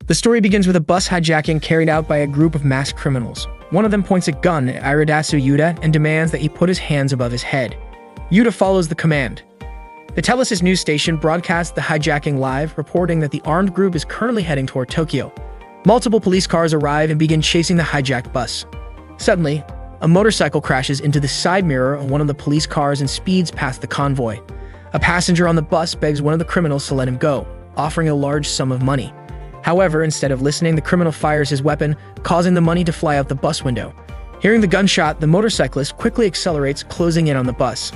The story begins with a bus hijacking carried out by a group of masked criminals. One of them points a gun at Iridasu Yuta and demands that he put his hands above his head. Yuta follows the command. The Telesis news station broadcasts the hijacking live, reporting that the armed group is currently heading toward Tokyo. Multiple police cars arrive and begin chasing the hijacked bus. Suddenly, a motorcycle crashes into the side mirror of one of the police cars and speeds past the convoy. A passenger on the bus begs one of the criminals to let him go, offering a large sum of money. However, instead of listening, the criminal fires his weapon, causing the money to fly out the bus window. Hearing the gunshot, the motorcyclist quickly accelerates, closing in on the bus.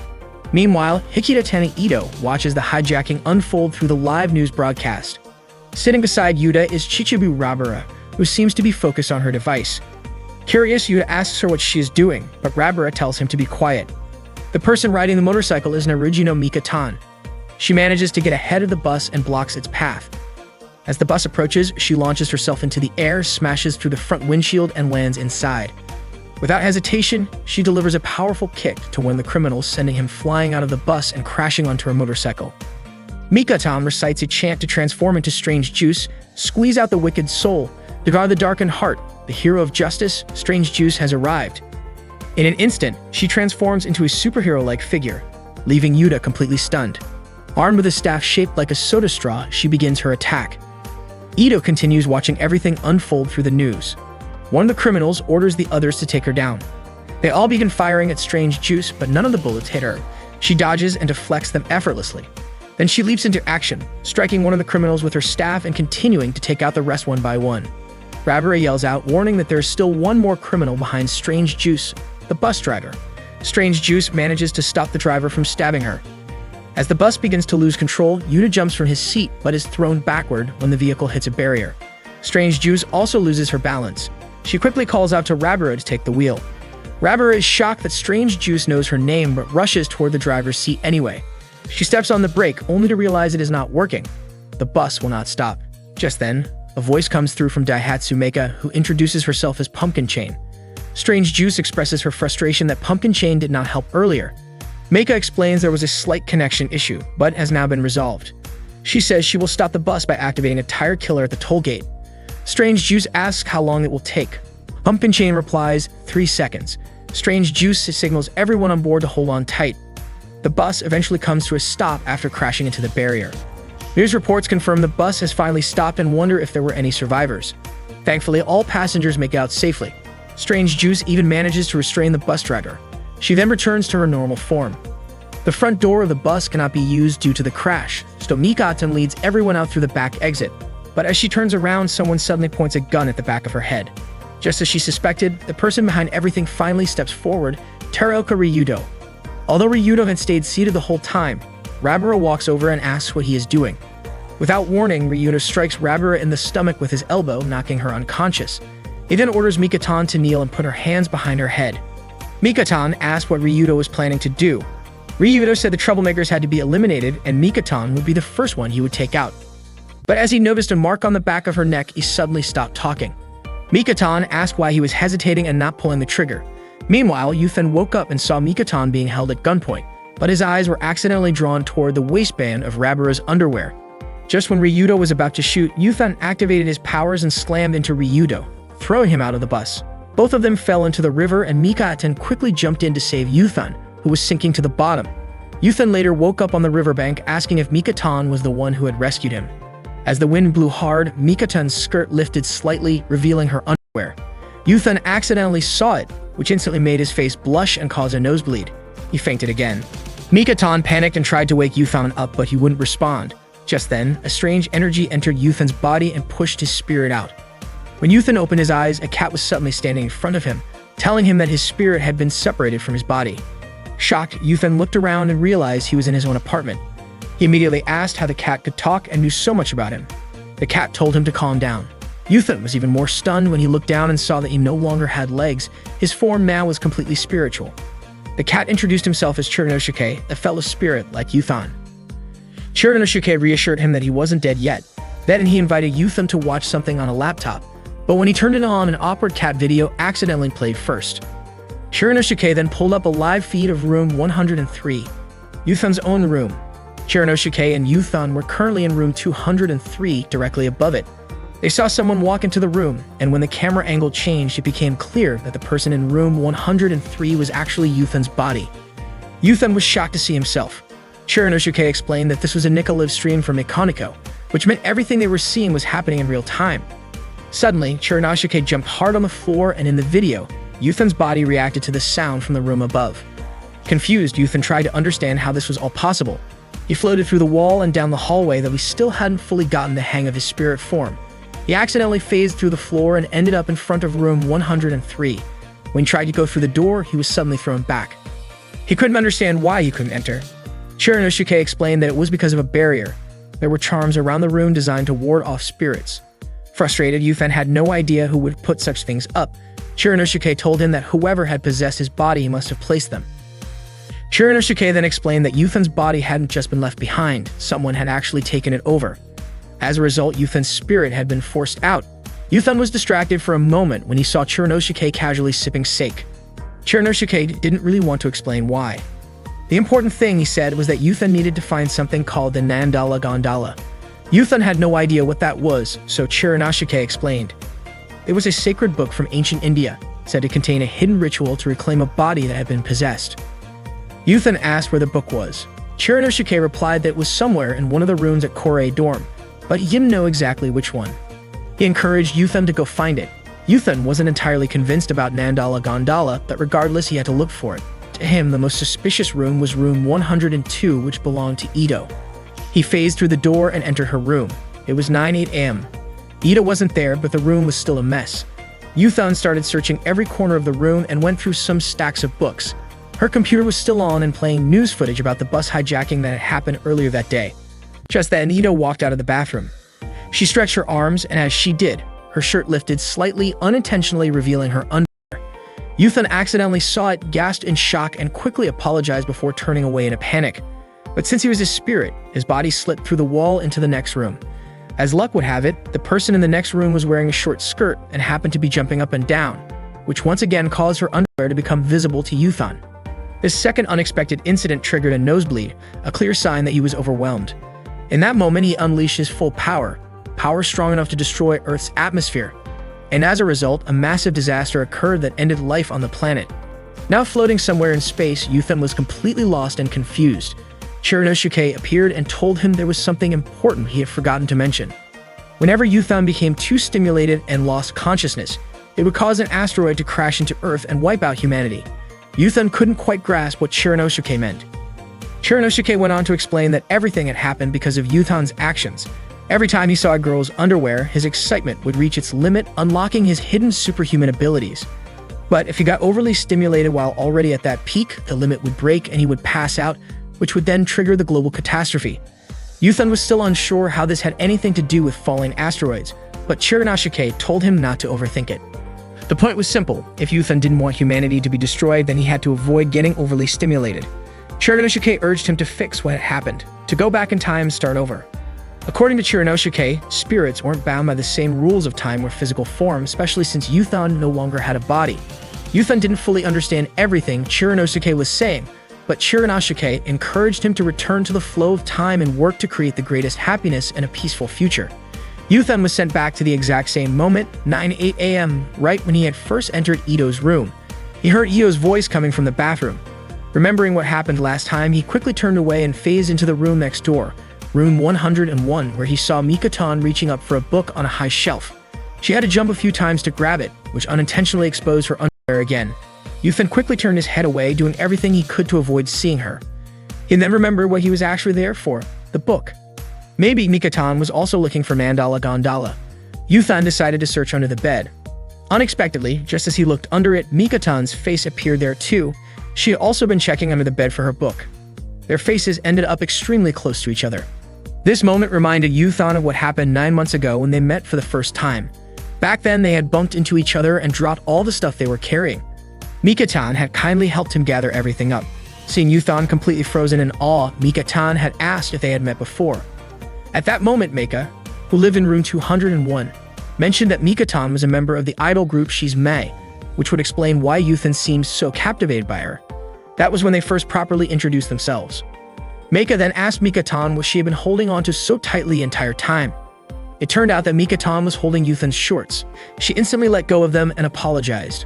Meanwhile, Hikidatani Ito watches the hijacking unfold through the live news broadcast. Sitting beside Yuta is Chichibu Rabara, who seems to be focused on her device. Curious, Yuta asks her what she is doing, but Rabara tells him to be quiet. The person riding the motorcycle is Narujino Mikatan. She manages to get ahead of the bus and blocks its path. As the bus approaches, she launches herself into the air, smashes through the front windshield, and lands inside. Without hesitation, she delivers a powerful kick to one of the criminals, sending him flying out of the bus and crashing onto her motorcycle. Mikatan recites a chant to transform into Strange Juice, squeeze out the wicked soul, to guard the darkened heart. The hero of justice, Strange Juice, has arrived. In an instant, she transforms into a superhero-like figure, leaving Yuta completely stunned. Armed with a staff shaped like a soda straw, she begins her attack. Ito continues watching everything unfold through the news. One of the criminals orders the others to take her down. They all begin firing at Strange Juice, but none of the bullets hit her. She dodges and deflects them effortlessly. Then she leaps into action, striking one of the criminals with her staff and continuing to take out the rest one by one. Rabara yells out, warning that there is still one more criminal behind Strange Juice, the bus driver. Strange Juice manages to stop the driver from stabbing her. As the bus begins to lose control, Yuta jumps from his seat but is thrown backward when the vehicle hits a barrier. Strange Juice also loses her balance. She quickly calls out to Rabara to take the wheel. Rabara is shocked that Strange Juice knows her name but rushes toward the driver's seat anyway. She steps on the brake only to realize it is not working. The bus will not stop. Just then, a voice comes through from Daihatsu Meika, who introduces herself as Pumpkin Chain. Strange Juice expresses her frustration that Pumpkin Chain did not help earlier. Meika explains there was a slight connection issue, but has now been resolved. She says she will stop the bus by activating a tire killer at the toll gate. Strange Juice asks how long it will take. Pumpkin Chain replies, 3 seconds. Strange Juice signals everyone on board to hold on tight. The bus eventually comes to a stop after crashing into the barrier. News reports confirm the bus has finally stopped and wonder if there were any survivors. Thankfully, all passengers make it out safely. Strange Juice even manages to restrain the bus driver. She then returns to her normal form. The front door of the bus cannot be used due to the crash, so Mikatan leads everyone out through the back exit. But as she turns around, someone suddenly points a gun at the back of her head. Just as she suspected, the person behind everything finally steps forward, Teruoka Ryudo. Although Ryudo had stayed seated the whole time, Rabara walks over and asks what he is doing. Without warning, Ryudo strikes Rabara in the stomach with his elbow, knocking her unconscious. He then orders Mikatan to kneel and put her hands behind her head. Mikatan asked what Ryudo was planning to do. Ryudo said the troublemakers had to be eliminated and Mikatan would be the first one he would take out. But as he noticed a mark on the back of her neck, he suddenly stopped talking. Mikatan asked why he was hesitating and not pulling the trigger. Meanwhile, Yuthan woke up and saw Mikatan being held at gunpoint, but his eyes were accidentally drawn toward the waistband of Rabara's underwear. Just when Ryudo was about to shoot, Yuthan activated his powers and slammed into Ryudo, throwing him out of the bus. Both of them fell into the river and Mikatan quickly jumped in to save Yuthan, who was sinking to the bottom. Yuthan later woke up on the riverbank asking if Mikatan was the one who had rescued him. As the wind blew hard, Mikatan's skirt lifted slightly, revealing her underwear. Yuthan accidentally saw it, which instantly made his face blush and caused a nosebleed. He fainted again. Mikatan panicked and tried to wake Yuthan up, but he wouldn't respond. Just then, a strange energy entered Yuthan's body and pushed his spirit out. When Yuthan opened his eyes, a cat was suddenly standing in front of him, telling him that his spirit had been separated from his body. Shocked, Yuthan looked around and realized he was in his own apartment. He immediately asked how the cat could talk and knew so much about him. The cat told him to calm down. Yuthan was even more stunned when he looked down and saw that he no longer had legs. His form now was completely spiritual. The cat introduced himself as Chirinosuke, a fellow spirit like Yuthan. Chirinosuke reassured him that he wasn't dead yet. Then he invited Yuthan to watch something on a laptop, but when he turned it on, an awkward cat video accidentally played first. Chirinosuke then pulled up a live feed of room 103, Yuthan's own room. Chirinosuke and Yuthan were currently in room 203, directly above it. They saw someone walk into the room, and when the camera angle changed, it became clear that the person in room 103 was actually Yuthan's body. Yuthan was shocked to see himself. Chiranosuke explained that this was a Nika live stream from Mekaniko, which meant everything they were seeing was happening in real time. Suddenly, Chiranosuke jumped hard on the floor, and in the video, Yuthan's body reacted to the sound from the room above. Confused, Yuthan tried to understand how this was all possible. He floated through the wall and down the hallway, though he still hadn't fully gotten the hang of his spirit form. He accidentally phased through the floor and ended up in front of room 103. When he tried to go through the door, he was suddenly thrown back. He couldn't understand why he couldn't enter. Chiranosuke explained that it was because of a barrier. There were charms around the room designed to ward off spirits. Frustrated, Yuthan had no idea who would put such things up. Chiranosuke told him that whoever had possessed his body must have placed them. Chiranosuke then explained that Yuthan's body hadn't just been left behind, someone had actually taken it over. As a result, Yuthan's spirit had been forced out. Yuthan was distracted for a moment when he saw Chiranosuke casually sipping sake. Chiranosuke didn't really want to explain why. The important thing, he said, was that Yuthan needed to find something called the Nandala Gondala. Yuthan had no idea what that was, so Chiranosuke explained. It was a sacred book from ancient India, said to contain a hidden ritual to reclaim a body that had been possessed. Yuthan asked where the book was. Chiranosuke replied that it was somewhere in one of the rooms at Korei dorm, but he didn't know exactly which one. He encouraged Yuthan to go find it. Yuthan wasn't entirely convinced about Nandala Gondala, but regardless he had to look for it. To him, the most suspicious room was room 102, which belonged to Ito. He phased through the door and entered her room. It was 9:08 a.m. Ito wasn't there, but the room was still a mess. Yuthan started searching every corner of the room and went through some stacks of books. Her computer was still on and playing news footage about the bus hijacking that had happened earlier that day. Just then, Ito walked out of the bathroom. She stretched her arms, and as she did, her shirt lifted slightly, unintentionally revealing her underwear. Yuthan accidentally saw it, gasped in shock, and quickly apologized before turning away in a panic. But since he was a spirit, his body slipped through the wall into the next room. As luck would have it, the person in the next room was wearing a short skirt and happened to be jumping up and down, which once again caused her underwear to become visible to Yuthan. This second unexpected incident triggered a nosebleed, a clear sign that he was overwhelmed. In that moment, he unleashed his full power strong enough to destroy Earth's atmosphere. And as a result, a massive disaster occurred that ended life on the planet. Now floating somewhere in space, Yuthan was completely lost and confused. Chiranosuke appeared and told him there was something important he had forgotten to mention. Whenever Yuthan became too stimulated and lost consciousness, it would cause an asteroid to crash into Earth and wipe out humanity. Yuthan couldn't quite grasp what Chiranosuke meant. Chiranosuke went on to explain that everything had happened because of Yuthan's actions. Every time he saw a girl's underwear, his excitement would reach its limit, unlocking his hidden superhuman abilities. But if he got overly stimulated while already at that peak, the limit would break and he would pass out, which would then trigger the global catastrophe. Yuthan was still unsure how this had anything to do with falling asteroids, but Chiranosuke told him not to overthink it. The point was simple. If Yuthan didn't want humanity to be destroyed, then he had to avoid getting overly stimulated. Chiranosuke urged him to fix what had happened, to go back in time and start over. According to Chiranosuke, spirits weren't bound by the same rules of time or physical form, especially since Yuthan no longer had a body. Yuthan didn't fully understand everything Chiranosuke was saying, but Chiranosuke encouraged him to return to the flow of time and work to create the greatest happiness and a peaceful future. Yuthan was sent back to the exact same moment, 9:08 a.m., right when he had first entered Ito's room. He heard Ito's voice coming from the bathroom. Remembering what happened last time, he quickly turned away and phased into the room next door, room 101, where he saw Mikatan reaching up for a book on a high shelf. She had to jump a few times to grab it, which unintentionally exposed her underwear again. Yuthan quickly turned his head away, doing everything he could to avoid seeing her. He then remembered what he was actually there for, the book. Maybe Mikatan was also looking for Nandala Gondala. Yuthan decided to search under the bed. Unexpectedly, just as he looked under it, Mikatan's face appeared there too. She had also been checking under the bed for her book. Their faces ended up extremely close to each other. This moment reminded Yuthan of what happened 9 months ago when they met for the first time. Back then, they had bumped into each other and dropped all the stuff they were carrying. Mikatan had kindly helped him gather everything up. Seeing Yuthan completely frozen in awe, Mikatan had asked if they had met before. At that moment, Meika, who lived in room 201, mentioned that Mikatan was a member of the idol group She's May, which would explain why Yuthan seemed so captivated by her. That was when they first properly introduced themselves. Meika then asked Mikatan what she had been holding on to so tightly the entire time. It turned out that Mika-tan was holding Yuthan's shorts. She instantly let go of them and apologized.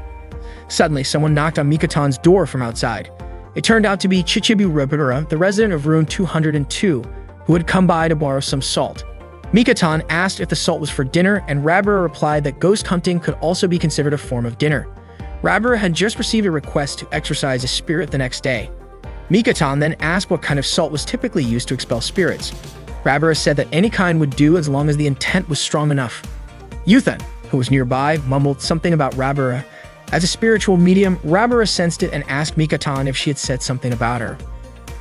Suddenly, someone knocked on Mika-tan's door from outside. It turned out to be Chichibu Rabura, the resident of room 202, who had come by to borrow some salt. Mika-tan asked if the salt was for dinner, and Rabura replied that ghost hunting could also be considered a form of dinner. Rabura had just received a request to exorcise a spirit the next day. Mika-tan then asked what kind of salt was typically used to expel spirits. Rabura said that any kind would do as long as the intent was strong enough. Yuthan, who was nearby, mumbled something about Rabura. As a spiritual medium, Rabura sensed it and asked Mika-tan if she had said something about her.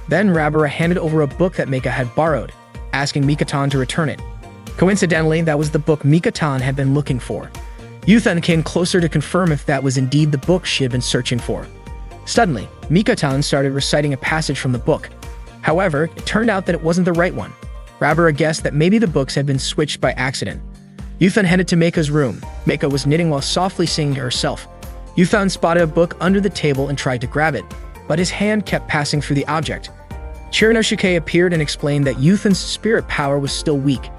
Then Rabura handed over a book that Mika had borrowed, asking Mika-tan to return it. Coincidentally, that was the book Mika-tan had been looking for. Yuthan came closer to confirm if that was indeed the book she had been searching for. Suddenly, Mika-tan started reciting a passage from the book. However, it turned out that it wasn't the right one. Rabura guessed that maybe the books had been switched by accident. Yuthan headed to Meika's room. Meika was knitting while softly singing to herself. Yuthan spotted a book under the table and tried to grab it, but his hand kept passing through the object. Chirinosuke appeared and explained that Yuthan's spirit power was still weak.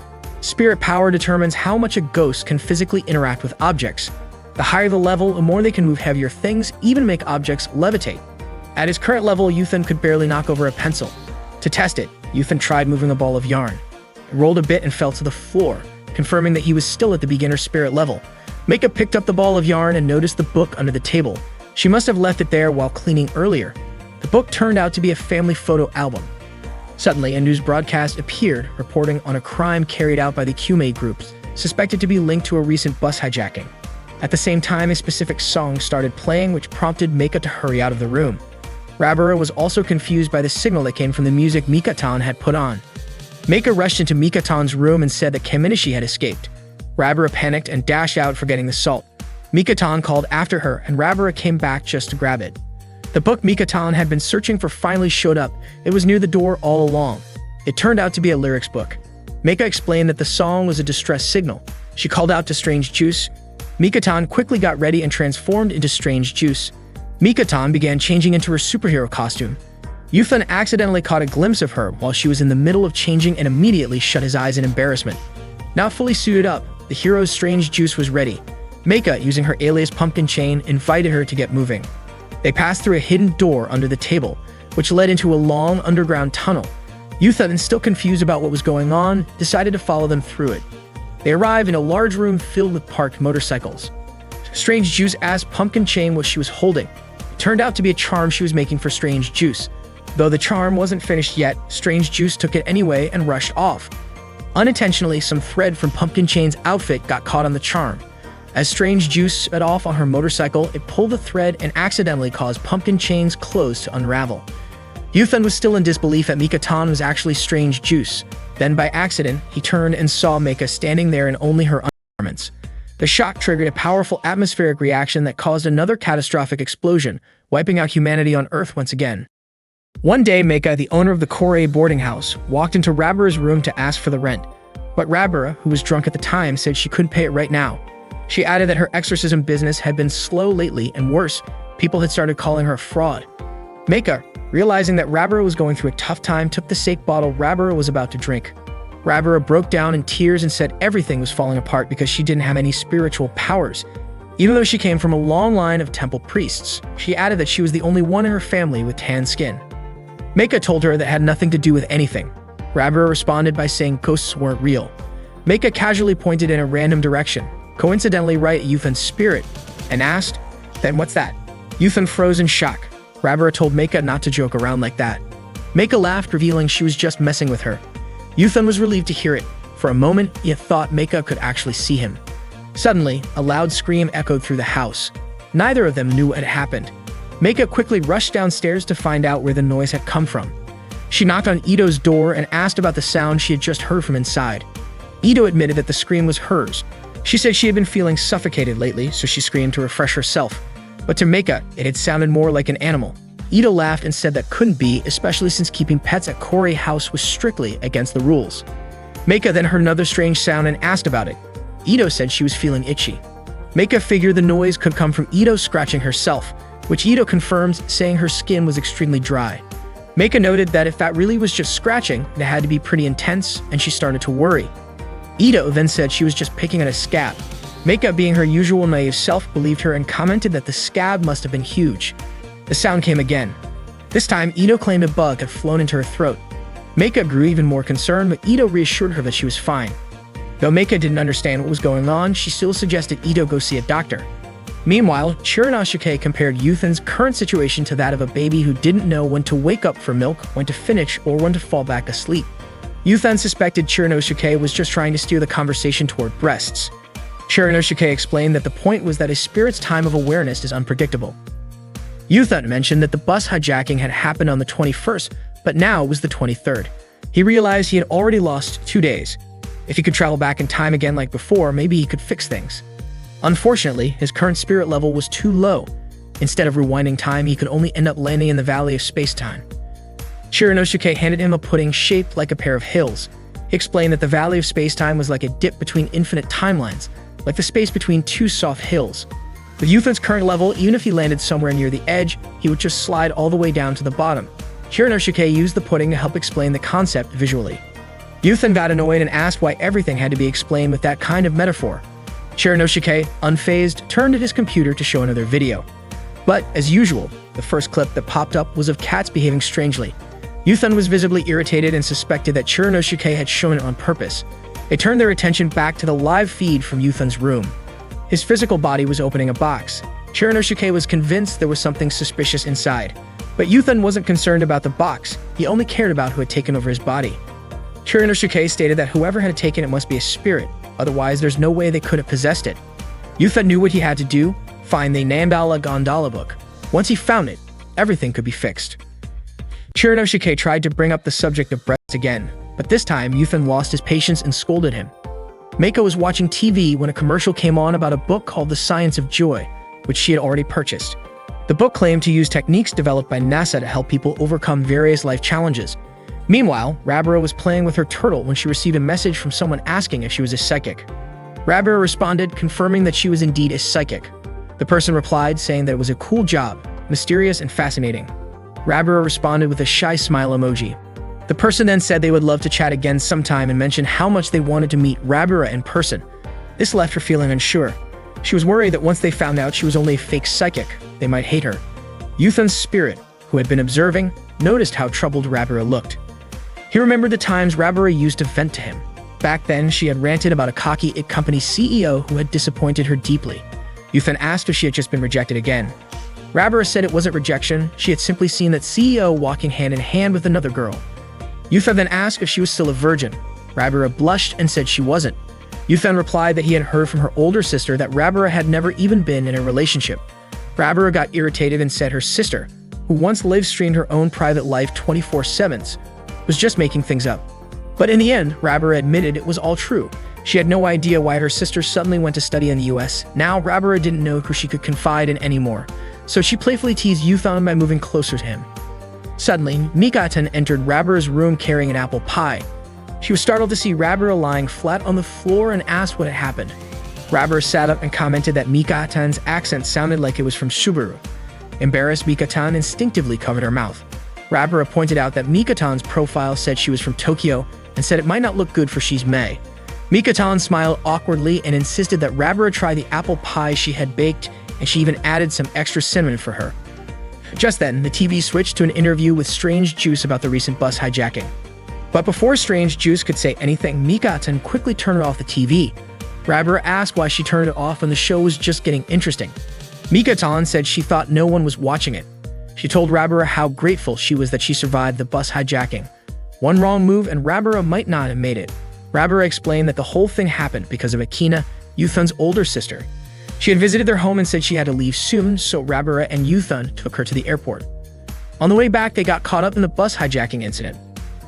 Spirit power determines how much a ghost can physically interact with objects. The higher the level, the more they can move heavier things, even make objects levitate. At his current level, Yuthan could barely knock over a pencil. To test it, Yuthan tried moving a ball of yarn. It rolled a bit and fell to the floor, confirming that he was still at the beginner spirit level. Meika picked up the ball of yarn and noticed the book under the table. She must have left it there while cleaning earlier. The book turned out to be a family photo album. Suddenly, a news broadcast appeared, reporting on a crime carried out by the Kyumei groups, suspected to be linked to a recent bus hijacking. At the same time, a specific song started playing, which prompted Meika to hurry out of the room. Rabura was also confused by the signal that came from the music Mika-tan had put on. Meika rushed into Mika-tan's room and said that Kaminishi had escaped. Rabura panicked and dashed out, forgetting the salt. Mika-tan called after her, and Rabura came back just to grab it. The book Mika-tan had been searching for finally showed up. It was near the door all along. It turned out to be a lyrics book. Meika explained that the song was a distress signal. She called out to Strange Juice. Mika-tan quickly got ready and transformed into Strange Juice. Mika-tan began changing into her superhero costume. Yuthan accidentally caught a glimpse of her while she was in the middle of changing and immediately shut his eyes in embarrassment. Now fully suited up, the hero's Strange Juice was ready. Meika, using her alias Pumpkin Chain, invited her to get moving. They passed through a hidden door under the table, which led into a long underground tunnel. Yuthan, still confused about what was going on, decided to follow them through it. They arrived in a large room filled with parked motorcycles. Strange Juice asked Pumpkin Chain what she was holding. It turned out to be a charm she was making for Strange Juice. Though the charm wasn't finished yet, Strange Juice took it anyway and rushed off. Unintentionally, some thread from Pumpkin Chain's outfit got caught on the charm. As Strange Juice sped off on her motorcycle, it pulled the thread and accidentally caused Pumpkin Chain's clothes to unravel. Yuthan was still in disbelief that Mika-tan was actually Strange Juice. Then, by accident, he turned and saw Meika standing there in only her undergarments. The shock triggered a powerful atmospheric reaction that caused another catastrophic explosion, wiping out humanity on Earth once again. One day, Meika, the owner of the Korei boarding house, walked into Rabura's room to ask for the rent. But Rabura, who was drunk at the time, said she couldn't pay it right now. She added that her exorcism business had been slow lately, and worse, people had started calling her a fraud. Meika, realizing that Rabura was going through a tough time, took the sake bottle Rabura was about to drink. Rabura broke down in tears and said everything was falling apart because she didn't have any spiritual powers. Even though she came from a long line of temple priests, she added that she was the only one in her family with tan skin. Meika told her that had nothing to do with anything. Rabura responded by saying ghosts weren't real. Meika casually pointed in a random direction, coincidentally right at Yuthan's spirit, and asked, "Then what's that?" Yuthan froze in shock. Rabura told Meika not to joke around like that. Meika laughed, revealing she was just messing with her. Yuthan was relieved to hear it. For a moment, he had thought Meika could actually see him. Suddenly, a loud scream echoed through the house. Neither of them knew what had happened. Meika quickly rushed downstairs to find out where the noise had come from. She knocked on Ito's door and asked about the sound she had just heard from inside. Ito admitted that the scream was hers. She said she had been feeling suffocated lately, so she screamed to refresh herself. But to Meika, it had sounded more like an animal. Ito laughed and said that couldn't be, especially since keeping pets at Korei House was strictly against the rules. Meika then heard another strange sound and asked about it. Ito said she was feeling itchy. Meika figured the noise could come from Ito scratching herself, which Ito confirmed, saying her skin was extremely dry. Meika noted that if that really was just scratching, it had to be pretty intense, and she started to worry. Ito then said she was just picking at a scab. Meika, being her usual naive self, believed her and commented that the scab must have been huge. The sound came again. This time, Ito claimed a bug had flown into her throat. Meika grew even more concerned, but Ito reassured her that she was fine. Though Meika didn't understand what was going on, she still suggested Ito go see a doctor. Meanwhile, Chiranosuke compared Yuthan's current situation to that of a baby who didn't know when to wake up for milk, when to finish, or when to fall back asleep. Yuthan suspected Chiranosuke was just trying to steer the conversation toward breasts. Chiranosuke explained that the point was that a spirit's time of awareness is unpredictable. Yuthan mentioned that the bus hijacking had happened on the 21st, but now it was the 23rd. He realized he had already lost 2 days. If he could travel back in time again like before, maybe he could fix things. Unfortunately, his current spirit level was too low. Instead of rewinding time, he could only end up landing in the Valley of Space-Time. Chiranosuke handed him a pudding shaped like a pair of hills. He explained that the Valley of Space-Time was like a dip between infinite timelines, like the space between two soft hills. With Yuthan's current level, even if he landed somewhere near the edge, he would just slide all the way down to the bottom. Chiranosuke used the pudding to help explain the concept visually. Yuthan got annoyed and asked why everything had to be explained with that kind of metaphor. Chiranosuke, unfazed, turned to his computer to show another video. But, as usual, the first clip that popped up was of cats behaving strangely. Yuthan was visibly irritated and suspected that Chiranosuke had shown it on purpose. They turned their attention back to the live feed from Yuthan's room. His physical body was opening a box. Chiranosuke was convinced there was something suspicious inside. But Yuthan wasn't concerned about the box, he only cared about who had taken over his body. Chiranosuke stated that whoever had taken it must be a spirit, otherwise there's no way they could have possessed it. Yuthan knew what he had to do, find the Nambala Gondola book. Once he found it, everything could be fixed. Chiranosuke tried to bring up the subject of breasts again, but this time Yuthan lost his patience and scolded him. Meiko was watching TV when a commercial came on about a book called The Science of Joy, which she had already purchased. The book claimed to use techniques developed by NASA to help people overcome various life challenges. Meanwhile, Rabara was playing with her turtle when she received a message from someone asking if she was a psychic. Rabara responded, confirming that she was indeed a psychic. The person replied, saying that it was a cool job, mysterious and fascinating. Rabara responded with a shy smile emoji. The person then said they would love to chat again sometime and mentioned how much they wanted to meet Rabara in person. This left her feeling unsure. She was worried that once they found out she was only a fake psychic, they might hate her. Yuthan's spirit, who had been observing, noticed how troubled Rabara looked. He remembered the times Rabara used to vent to him. Back then, she had ranted about a cocky IT company CEO who had disappointed her deeply. Yuthan asked if she had just been rejected again. Rabara said it wasn't rejection, she had simply seen that CEO walking hand in hand with another girl. Yuthan then asked if she was still a virgin. Rabara blushed and said she wasn't. Yuthan replied that he had heard from her older sister that Rabara had never even been in a relationship. Rabara got irritated and said her sister, who once live-streamed her own private life 24/7, was just making things up. But in the end, Rabara admitted it was all true. She had no idea why her sister suddenly went to study in the US. Now, Rabara didn't know who she could confide in anymore, so she playfully teased Yuthan by moving closer to him. Suddenly, Mikatan entered Rabara's room carrying an apple pie. She was startled to see Rabara lying flat on the floor and asked what had happened. Rabara sat up and commented that Mikatan's accent sounded like it was from Subaru. Embarrassed, Mikatan instinctively covered her mouth. Rabara pointed out that Mikatan's profile said she was from Tokyo and said it might not look good for she's May. Mikatan smiled awkwardly and insisted that Rabara try the apple pie she had baked, and she even added some extra cinnamon for her. Just then, the TV switched to an interview with Strange Juice about the recent bus hijacking. But before Strange Juice could say anything, Mikatan quickly turned off the TV. Rabara asked why she turned it off when the show was just getting interesting. Mikatan said she thought no one was watching it. She told Rabara how grateful she was that she survived the bus hijacking. One wrong move and Rabara might not have made it. Rabara explained that the whole thing happened because of Akina, Yuthan's older sister. She had visited their home and said she had to leave soon, so Rabara and Yuthan took her to the airport. On the way back, they got caught up in the bus hijacking incident.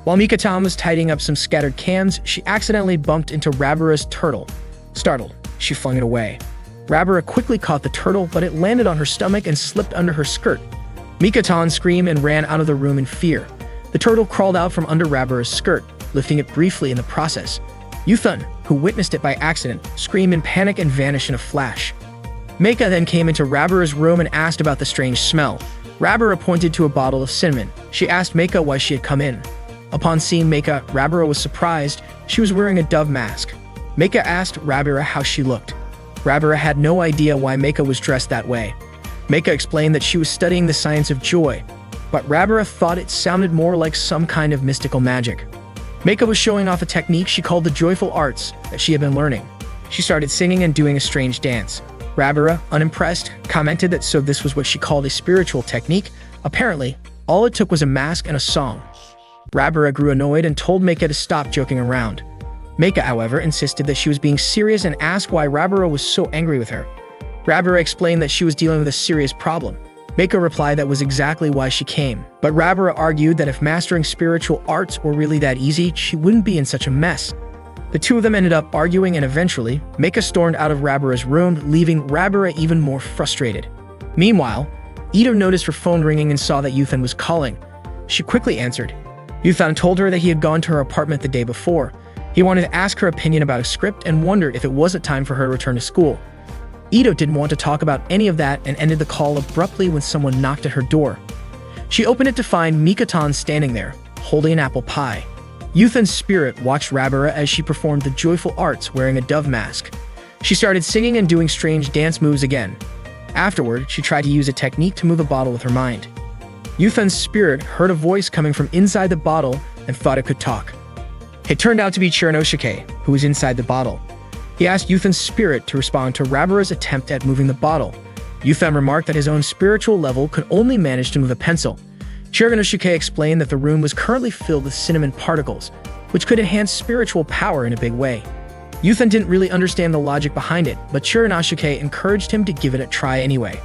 While Mikatan was tidying up some scattered cans, she accidentally bumped into Rabara's turtle. Startled, she flung it away. Rabara quickly caught the turtle, but it landed on her stomach and slipped under her skirt. Mikatan screamed and ran out of the room in fear. The turtle crawled out from under Rabara's skirt, lifting it briefly in the process. Yuthan, who witnessed it by accident, screamed in panic and vanished in a flash. Meika then came into Rabara's room and asked about the strange smell. Rabara pointed to a bottle of cinnamon. She asked Meika why she had come in. Upon seeing Meika, Rabara was surprised. She was wearing a dove mask. Meika asked Rabira how she looked. Rabira had no idea why Meika was dressed that way. Meika explained that she was studying the science of joy, but Rabira thought it sounded more like some kind of mystical magic. Meika was showing off a technique she called the joyful arts that she had been learning. She started singing and doing a strange dance. Rabira, unimpressed, commented that so this was what she called a spiritual technique. Apparently, all it took was a mask and a song. Rabira grew annoyed and told Meika to stop joking around. Meika, however, insisted that she was being serious and asked why Rabira was so angry with her. Rabira explained that she was dealing with a serious problem. Meika replied that was exactly why she came, but Rabira argued that if mastering spiritual arts were really that easy, she wouldn't be in such a mess. The two of them ended up arguing, and eventually, Meika stormed out of Rabira's room, leaving Rabira even more frustrated. Meanwhile, Ito noticed her phone ringing and saw that Yuthan was calling. She quickly answered. Yuthan told her that he had gone to her apartment the day before. He wanted to ask her opinion about a script and wondered if it wasn't time for her to return to school. Ito didn't want to talk about any of that and ended the call abruptly when someone knocked at her door. She opened it to find Mikatan standing there, holding an apple pie. Yuthan's spirit watched Rabira as she performed the joyful arts wearing a dove mask. She started singing and doing strange dance moves again. Afterward, she tried to use a technique to move a bottle with her mind. Yuthan's spirit heard a voice coming from inside the bottle and thought it could talk. It turned out to be Chiranosuke, who was inside the bottle. He asked Yuthan's spirit to respond to Rabira's attempt at moving the bottle. Yuthan remarked that his own spiritual level could only manage to move a pencil. Chiranosuke explained that the room was currently filled with cinnamon particles, which could enhance spiritual power in a big way. Yuthan didn't really understand the logic behind it, but Chiranosuke encouraged him to give it a try anyway.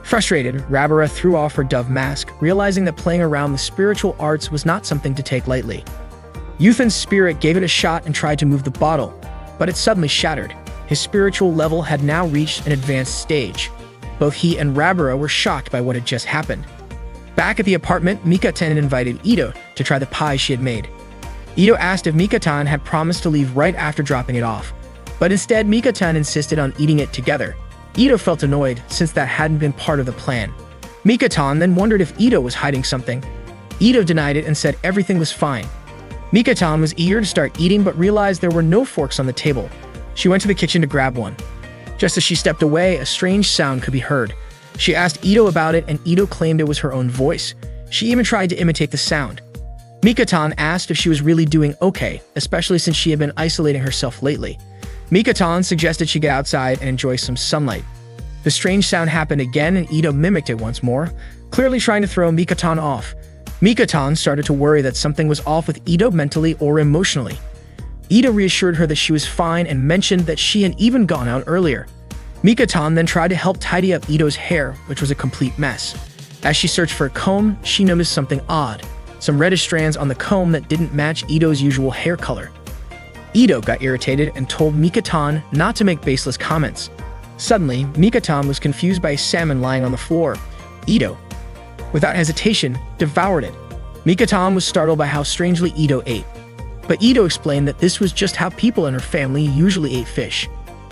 Frustrated, Rabira threw off her dove mask, realizing that playing around the spiritual arts was not something to take lightly. Yuthan's spirit gave it a shot and tried to move the bottle, but it suddenly shattered. His spiritual level had now reached an advanced stage. Both he and Rabira were shocked by what had just happened. Back at the apartment, Mikatan invited Ito to try the pie she had made. Ito asked if Mikatan had promised to leave right after dropping it off, but instead Mikatan insisted on eating it together. Ito felt annoyed since that hadn't been part of the plan. Mikatan then wondered if Ito was hiding something. Ito denied it and said everything was fine. Mikatan was eager to start eating but realized there were no forks on the table. She went to the kitchen to grab one. Just as she stepped away, a strange sound could be heard. She asked Ito about it and Ito claimed it was her own voice. She even tried to imitate the sound. Mikatan asked if she was really doing okay, especially since she had been isolating herself lately. Mikatan suggested she get outside and enjoy some sunlight. The strange sound happened again and Ito mimicked it once more, clearly trying to throw Mikatan off. Mikatan started to worry that something was off with Ito mentally or emotionally. Ito reassured her that she was fine and mentioned that she had even gone out earlier. Mikatan then tried to help tidy up Ito's hair, which was a complete mess. As she searched for a comb, she noticed something odd, some reddish strands on the comb that didn't match Ito's usual hair color. Ito got irritated and told Mikatan not to make baseless comments. Suddenly, Mikatan was confused by a salmon lying on the floor. Ito, without hesitation, devoured it. Mikatan was startled by how strangely Ito ate. But Ito explained that this was just how people in her family usually ate fish.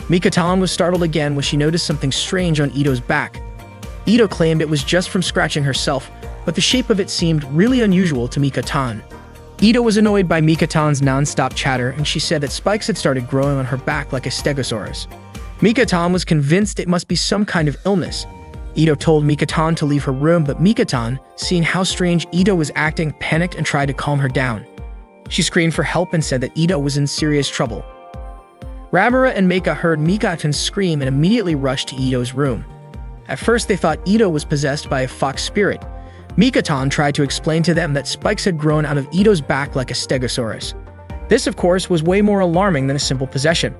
Mikatan was startled again when she noticed something strange on Ito's back. Ito claimed it was just from scratching herself, but the shape of it seemed really unusual to Mikatan. Ito was annoyed by Mikatan's non-stop chatter and she said that spikes had started growing on her back like a stegosaurus. Mikatan was convinced it must be some kind of illness. Ito told Mikatan to leave her room, but Mikatan, seeing how strange Ito was acting, panicked and tried to calm her down. She screamed for help and said that Ito was in serious trouble. Rabira and Meika heard Mikatan scream and immediately rushed to Ito's room. At first they thought Ito was possessed by a fox spirit. Mikatan tried to explain to them that spikes had grown out of Ito's back like a stegosaurus. This, of course, was way more alarming than a simple possession.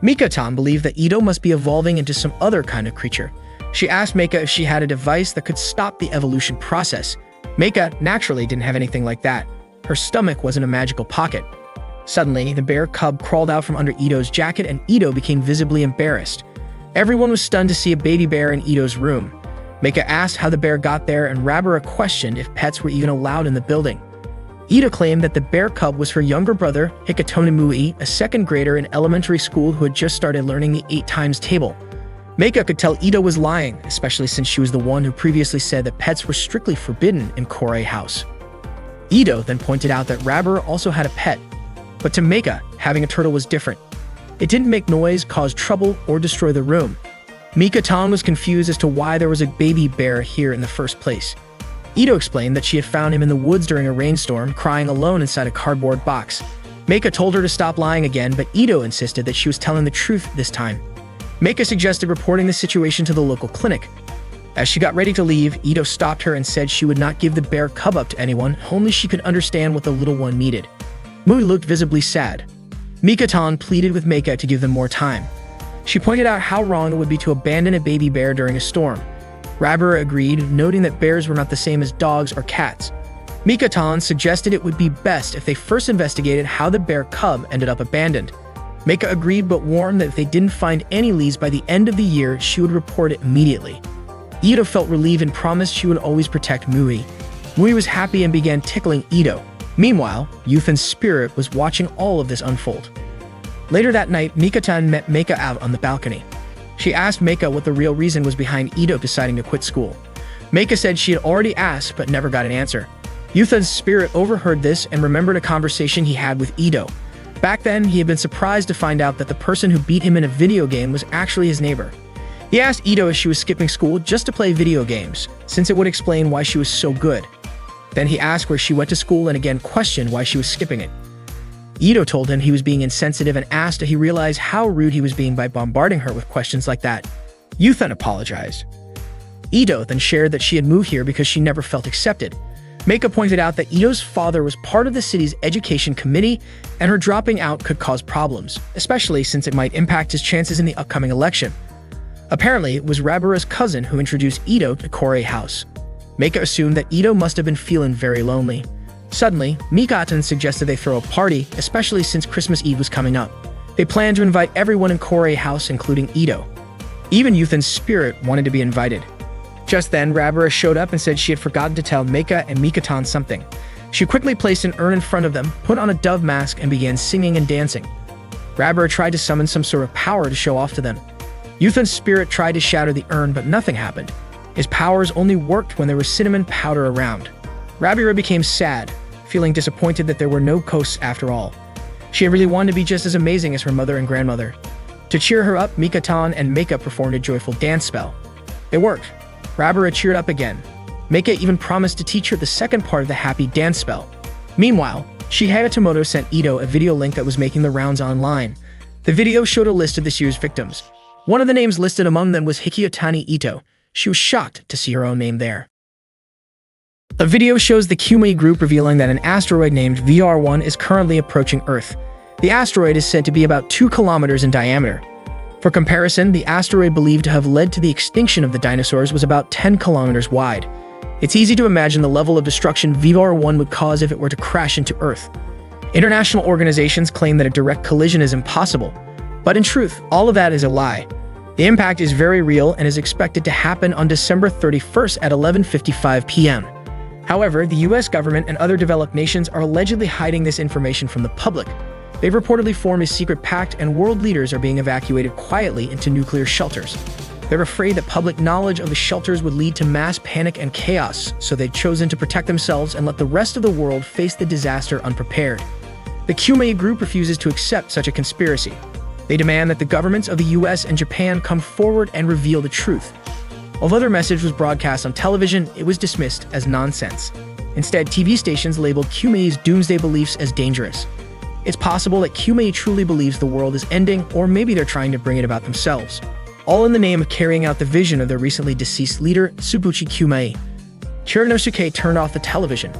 Mikatan believed that Ito must be evolving into some other kind of creature. She asked Meika if she had a device that could stop the evolution process. Meika naturally didn't have anything like that. Her stomach was in a magical pocket. Suddenly, the bear cub crawled out from under Ito's jacket and Ito became visibly embarrassed. Everyone was stunned to see a baby bear in Ito's room. Meika asked how the bear got there and Rabira questioned if pets were even allowed in the building. Ito claimed that the bear cub was her younger brother, Hikatomi Mui, a second grader in elementary school who had just started learning the 8 times table. Meika could tell Ito was lying, especially since she was the one who previously said that pets were strictly forbidden in Korei House. Ito then pointed out that Rabira also had a pet, but to Meika, having a turtle was different. It didn't make noise, cause trouble, or destroy the room. Mika-tan was confused as to why there was a baby bear here in the first place. Ito explained that she had found him in the woods during a rainstorm, crying alone inside a cardboard box. Meika told her to stop lying again, but Ito insisted that she was telling the truth this time. Meika suggested reporting the situation to the local clinic. As she got ready to leave, Ito stopped her and said she would not give the bear cub up to anyone, only she could understand what the little one needed. Mui looked visibly sad. Mika-tan pleaded with Meika to give them more time. She pointed out how wrong it would be to abandon a baby bear during a storm. Rabura agreed, noting that bears were not the same as dogs or cats. Mika-tan suggested it would be best if they first investigated how the bear cub ended up abandoned. Meika agreed but warned that if they didn't find any leads by the end of the year, she would report it immediately. Ito felt relieved and promised she would always protect Mui. Mui was happy and began tickling Ito. Meanwhile, Yuthan's spirit was watching all of this unfold. Later that night, Mika-tan met Meika out on the balcony. She asked Meika what the real reason was behind Ito deciding to quit school. Meika said she had already asked but never got an answer. Yuthan's spirit overheard this and remembered a conversation he had with Ito. Back then, he had been surprised to find out that the person who beat him in a video game was actually his neighbor. He asked Ito if she was skipping school just to play video games, since it would explain why she was so good. Then he asked where she went to school and again questioned why she was skipping it. Ito told him he was being insensitive and asked if he realized how rude he was being by bombarding her with questions like that. Yuthan apologized. Ito then shared that she had moved here because she never felt accepted. Meika pointed out that Ito's father was part of the city's education committee, and her dropping out could cause problems, especially since it might impact his chances in the upcoming election. Apparently, it was Rabura's cousin who introduced Ito to Korei House. Meika assumed that Ito must have been feeling very lonely. Suddenly, Mika-tan suggested they throw a party, especially since Christmas Eve was coming up. They planned to invite everyone in Korei House, including Ito. Even Yuthan's spirit wanted to be invited. Just then, Rabura showed up and said she had forgotten to tell Meika and Mika-tan something. She quickly placed an urn in front of them, put on a dove mask, and began singing and dancing. Rabura tried to summon some sort of power to show off to them. Yuthan's spirit tried to shatter the urn, but nothing happened. His powers only worked when there was cinnamon powder around. Rabura became sad, feeling disappointed that there were no ghosts after all. She had really wanted to be just as amazing as her mother and grandmother. To cheer her up, Mika-tan and Meika performed a joyful dance spell. It worked. Rabura cheered up again. Meika even promised to teach her the second part of the happy dance spell. Meanwhile, Shihaya Tomoto sent Ito a video link that was making the rounds online. The video showed a list of this year's victims. One of the names listed among them was Hikiyotani Ito. She was shocked to see her own name there. A video shows the Kumei group revealing that an asteroid named VR1 is currently approaching Earth. The asteroid is said to be about 2 kilometers in diameter. For comparison, the asteroid believed to have led to the extinction of the dinosaurs was about 10 kilometers wide. It's easy to imagine the level of destruction VR1 would cause if it were to crash into Earth. International organizations claim that a direct collision is impossible, but in truth, all of that is a lie. The impact is very real and is expected to happen on December 31st at 11:55 p.m. However, the US government and other developed nations are allegedly hiding this information from the public. They've reportedly formed a secret pact, and world leaders are being evacuated quietly into nuclear shelters. They're afraid that public knowledge of the shelters would lead to mass panic and chaos, so they've chosen to protect themselves and let the rest of the world face the disaster unprepared. The Kumei group refuses to accept such a conspiracy. They demand that the governments of the US and Japan come forward and reveal the truth. Although their message was broadcast on television, it was dismissed as nonsense. Instead, TV stations labeled Kumei's doomsday beliefs as dangerous. It's possible that Kumei truly believes the world is ending, or maybe they're trying to bring it about themselves. All in the name of carrying out the vision of their recently deceased leader, Tsubuchi Kumei. Chirinosuke turned off the television.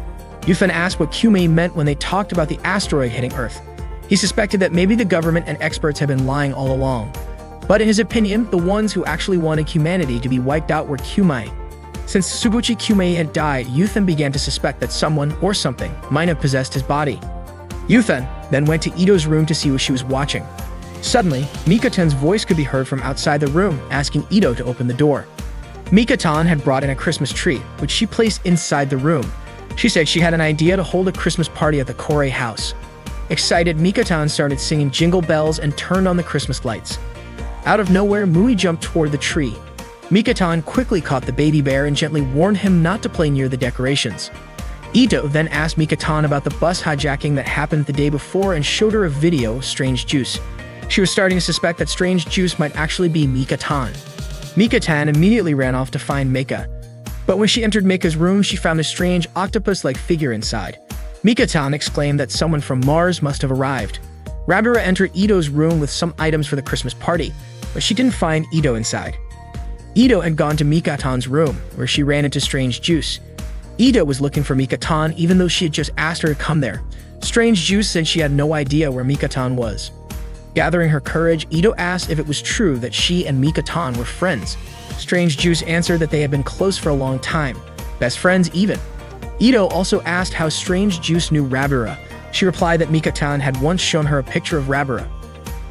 Yuthan asked what Kumei meant when they talked about the asteroid hitting Earth. He suspected that maybe the government and experts had been lying all along. But in his opinion, the ones who actually wanted humanity to be wiped out were Kumei. Since Tsubuchi Kumei had died, Yuthan began to suspect that someone or something might have possessed his body. Yuthan then went to Ito's room to see what she was watching. Suddenly, Mika-tan's voice could be heard from outside the room, asking Ito to open the door. Mika-tan had brought in a Christmas tree, which she placed inside the room. She said she had an idea to hold a Christmas party at the Korei house. Excited, Mika-tan started singing jingle bells and turned on the Christmas lights. Out of nowhere, Mui jumped toward the tree. Mika-tan quickly caught the baby bear and gently warned him not to play near the decorations. Ito then asked Mika-tan about the bus hijacking that happened the day before and showed her a video of strange juice. She was starting to suspect that strange juice might actually be Mika-tan. Mika-tan immediately ran off to find Meika. But when she entered Meika's room, she found a strange octopus-like figure inside. Mika-tan exclaimed that someone from Mars must have arrived. Rabura entered Ito's room with some items for the Christmas party, but she didn't find Ito inside. Ito had gone to Mika-tan's room, where she ran into Strange Juice. Ito was looking for Mika-tan even though she had just asked her to come there. Strange Juice said she had no idea where Mika-tan was. Gathering her courage, Ito asked if it was true that she and Mika-tan were friends. Strange Juice answered that they had been close for a long time, best friends even. Ito also asked how Strange Juice knew Rabura. She replied that Mika-tan had once shown her a picture of Rabura.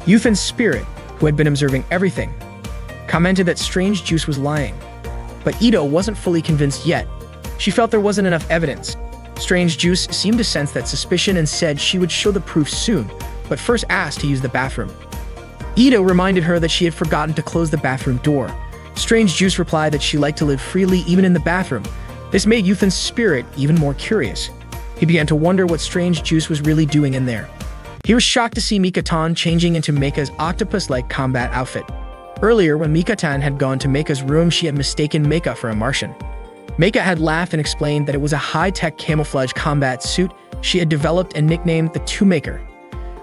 Yuthan's spirit, who had been observing everything, commented that Strange Juice was lying. But Ito wasn't fully convinced yet. She felt there wasn't enough evidence. Strange Juice seemed to sense that suspicion and said she would show the proof soon, but first asked to use the bathroom. Ito reminded her that she had forgotten to close the bathroom door. Strange Juice replied that she liked to live freely even in the bathroom. This made Yuthan's spirit even more curious. He began to wonder what Strange Juice was really doing in there. He was shocked to see Mika-tan changing into Meika's octopus-like combat outfit. Earlier, when Mika-tan had gone to Meika's room, she had mistaken Meika for a Martian. Meika had laughed and explained that it was a high-tech camouflage combat suit she had developed and nicknamed the Two-Maker.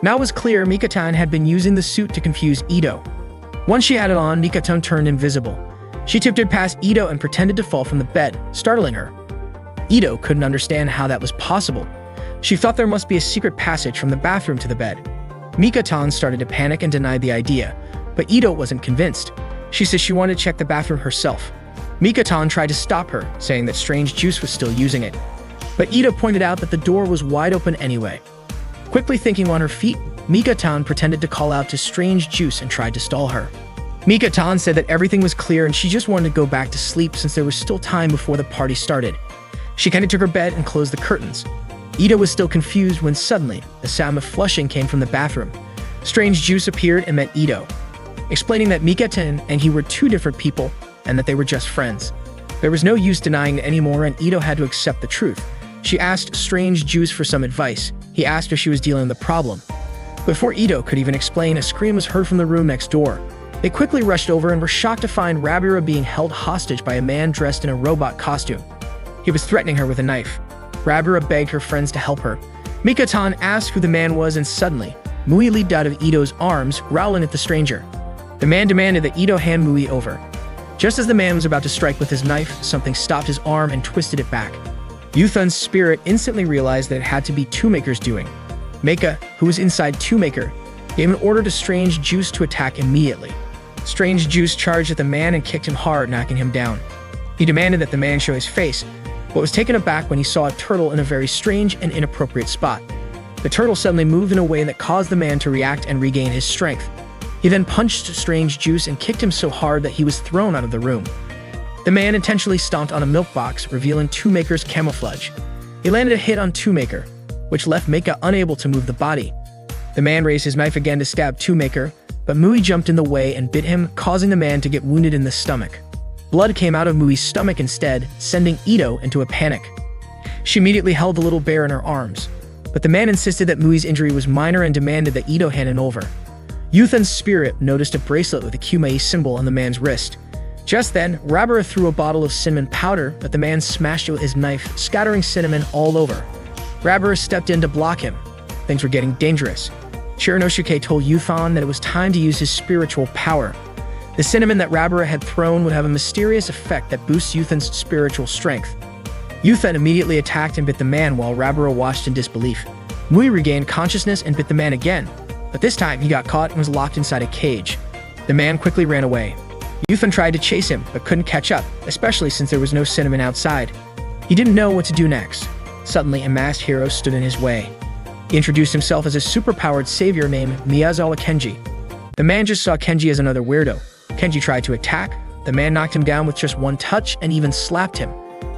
Now it was clear Mika-tan had been using the suit to confuse Ito. Once she had it on, Mika-tan turned invisible. She tiptoed past Ito and pretended to fall from the bed, startling her. Ito couldn't understand how that was possible. She thought there must be a secret passage from the bathroom to the bed. Mika-tan started to panic and denied the idea, but Ito wasn't convinced. She said she wanted to check the bathroom herself. Mika-tan tried to stop her, saying that Strange Juice was still using it. But Ito pointed out that the door was wide open anyway. Quickly thinking on her feet, Mika-tan pretended to call out to Strange Juice and tried to stall her. Mika-tan said that everything was clear and she just wanted to go back to sleep since there was still time before the party started. She kindly took her bed and closed the curtains. Ito was still confused when suddenly, the sound of flushing came from the bathroom. Strange Juice appeared and met Ito, explaining that Mika-tan and he were two different people and that they were just friends. There was no use denying it anymore and Ito had to accept the truth. She asked Strange Juice for some advice. He asked if she was dealing with the problem. Before Ito could even explain, a scream was heard from the room next door. They quickly rushed over and were shocked to find Rabura being held hostage by a man dressed in a robot costume. He was threatening her with a knife. Rabura begged her friends to help her. Mika-tan asked who the man was and suddenly, Mui leaped out of Ito's arms, growling at the stranger. The man demanded that Ito hand Mui over. Just as the man was about to strike with his knife, something stopped his arm and twisted it back. Yuthan's spirit instantly realized that it had to be Two-Maker's doing. Meika, who was inside Two-Maker, gave an order to Strange Juice to attack immediately. Strange Juice charged at the man and kicked him hard, knocking him down. He demanded that the man show his face, but was taken aback when he saw a turtle in a very strange and inappropriate spot. The turtle suddenly moved in a way that caused the man to react and regain his strength. He then punched Strange Juice and kicked him so hard that he was thrown out of the room. The man intentionally stomped on a milk box, revealing Two-Maker's camouflage. He landed a hit on Two-Maker, which left Meika unable to move the body. The man raised his knife again to stab Two-Maker, but Mui jumped in the way and bit him, causing the man to get wounded in the stomach. Blood came out of Mui's stomach instead, sending Ito into a panic. She immediately held the little bear in her arms, but the man insisted that Mui's injury was minor and demanded that Ito hand it over. Yuthan's spirit noticed a bracelet with a Kumei symbol on the man's wrist. Just then, Rabura threw a bottle of cinnamon powder, but the man smashed it with his knife, scattering cinnamon all over. Rabura stepped in to block him. Things were getting dangerous. Chirinosuke told Yuthan that it was time to use his spiritual power. The cinnamon that Rabura had thrown would have a mysterious effect that boosts Yuthan's spiritual strength. Yuthan immediately attacked and bit the man while Rabura watched in disbelief. Mui regained consciousness and bit the man again, but this time he got caught and was locked inside a cage. The man quickly ran away. Yuthan tried to chase him, but couldn't catch up, especially since there was no cinnamon outside. He didn't know what to do next. Suddenly, a masked hero stood in his way. He introduced himself as a super-powered savior named Miyazawa Kenji. The man just saw Kenji as another weirdo. Kenji tried to attack. The man knocked him down with just one touch and even slapped him.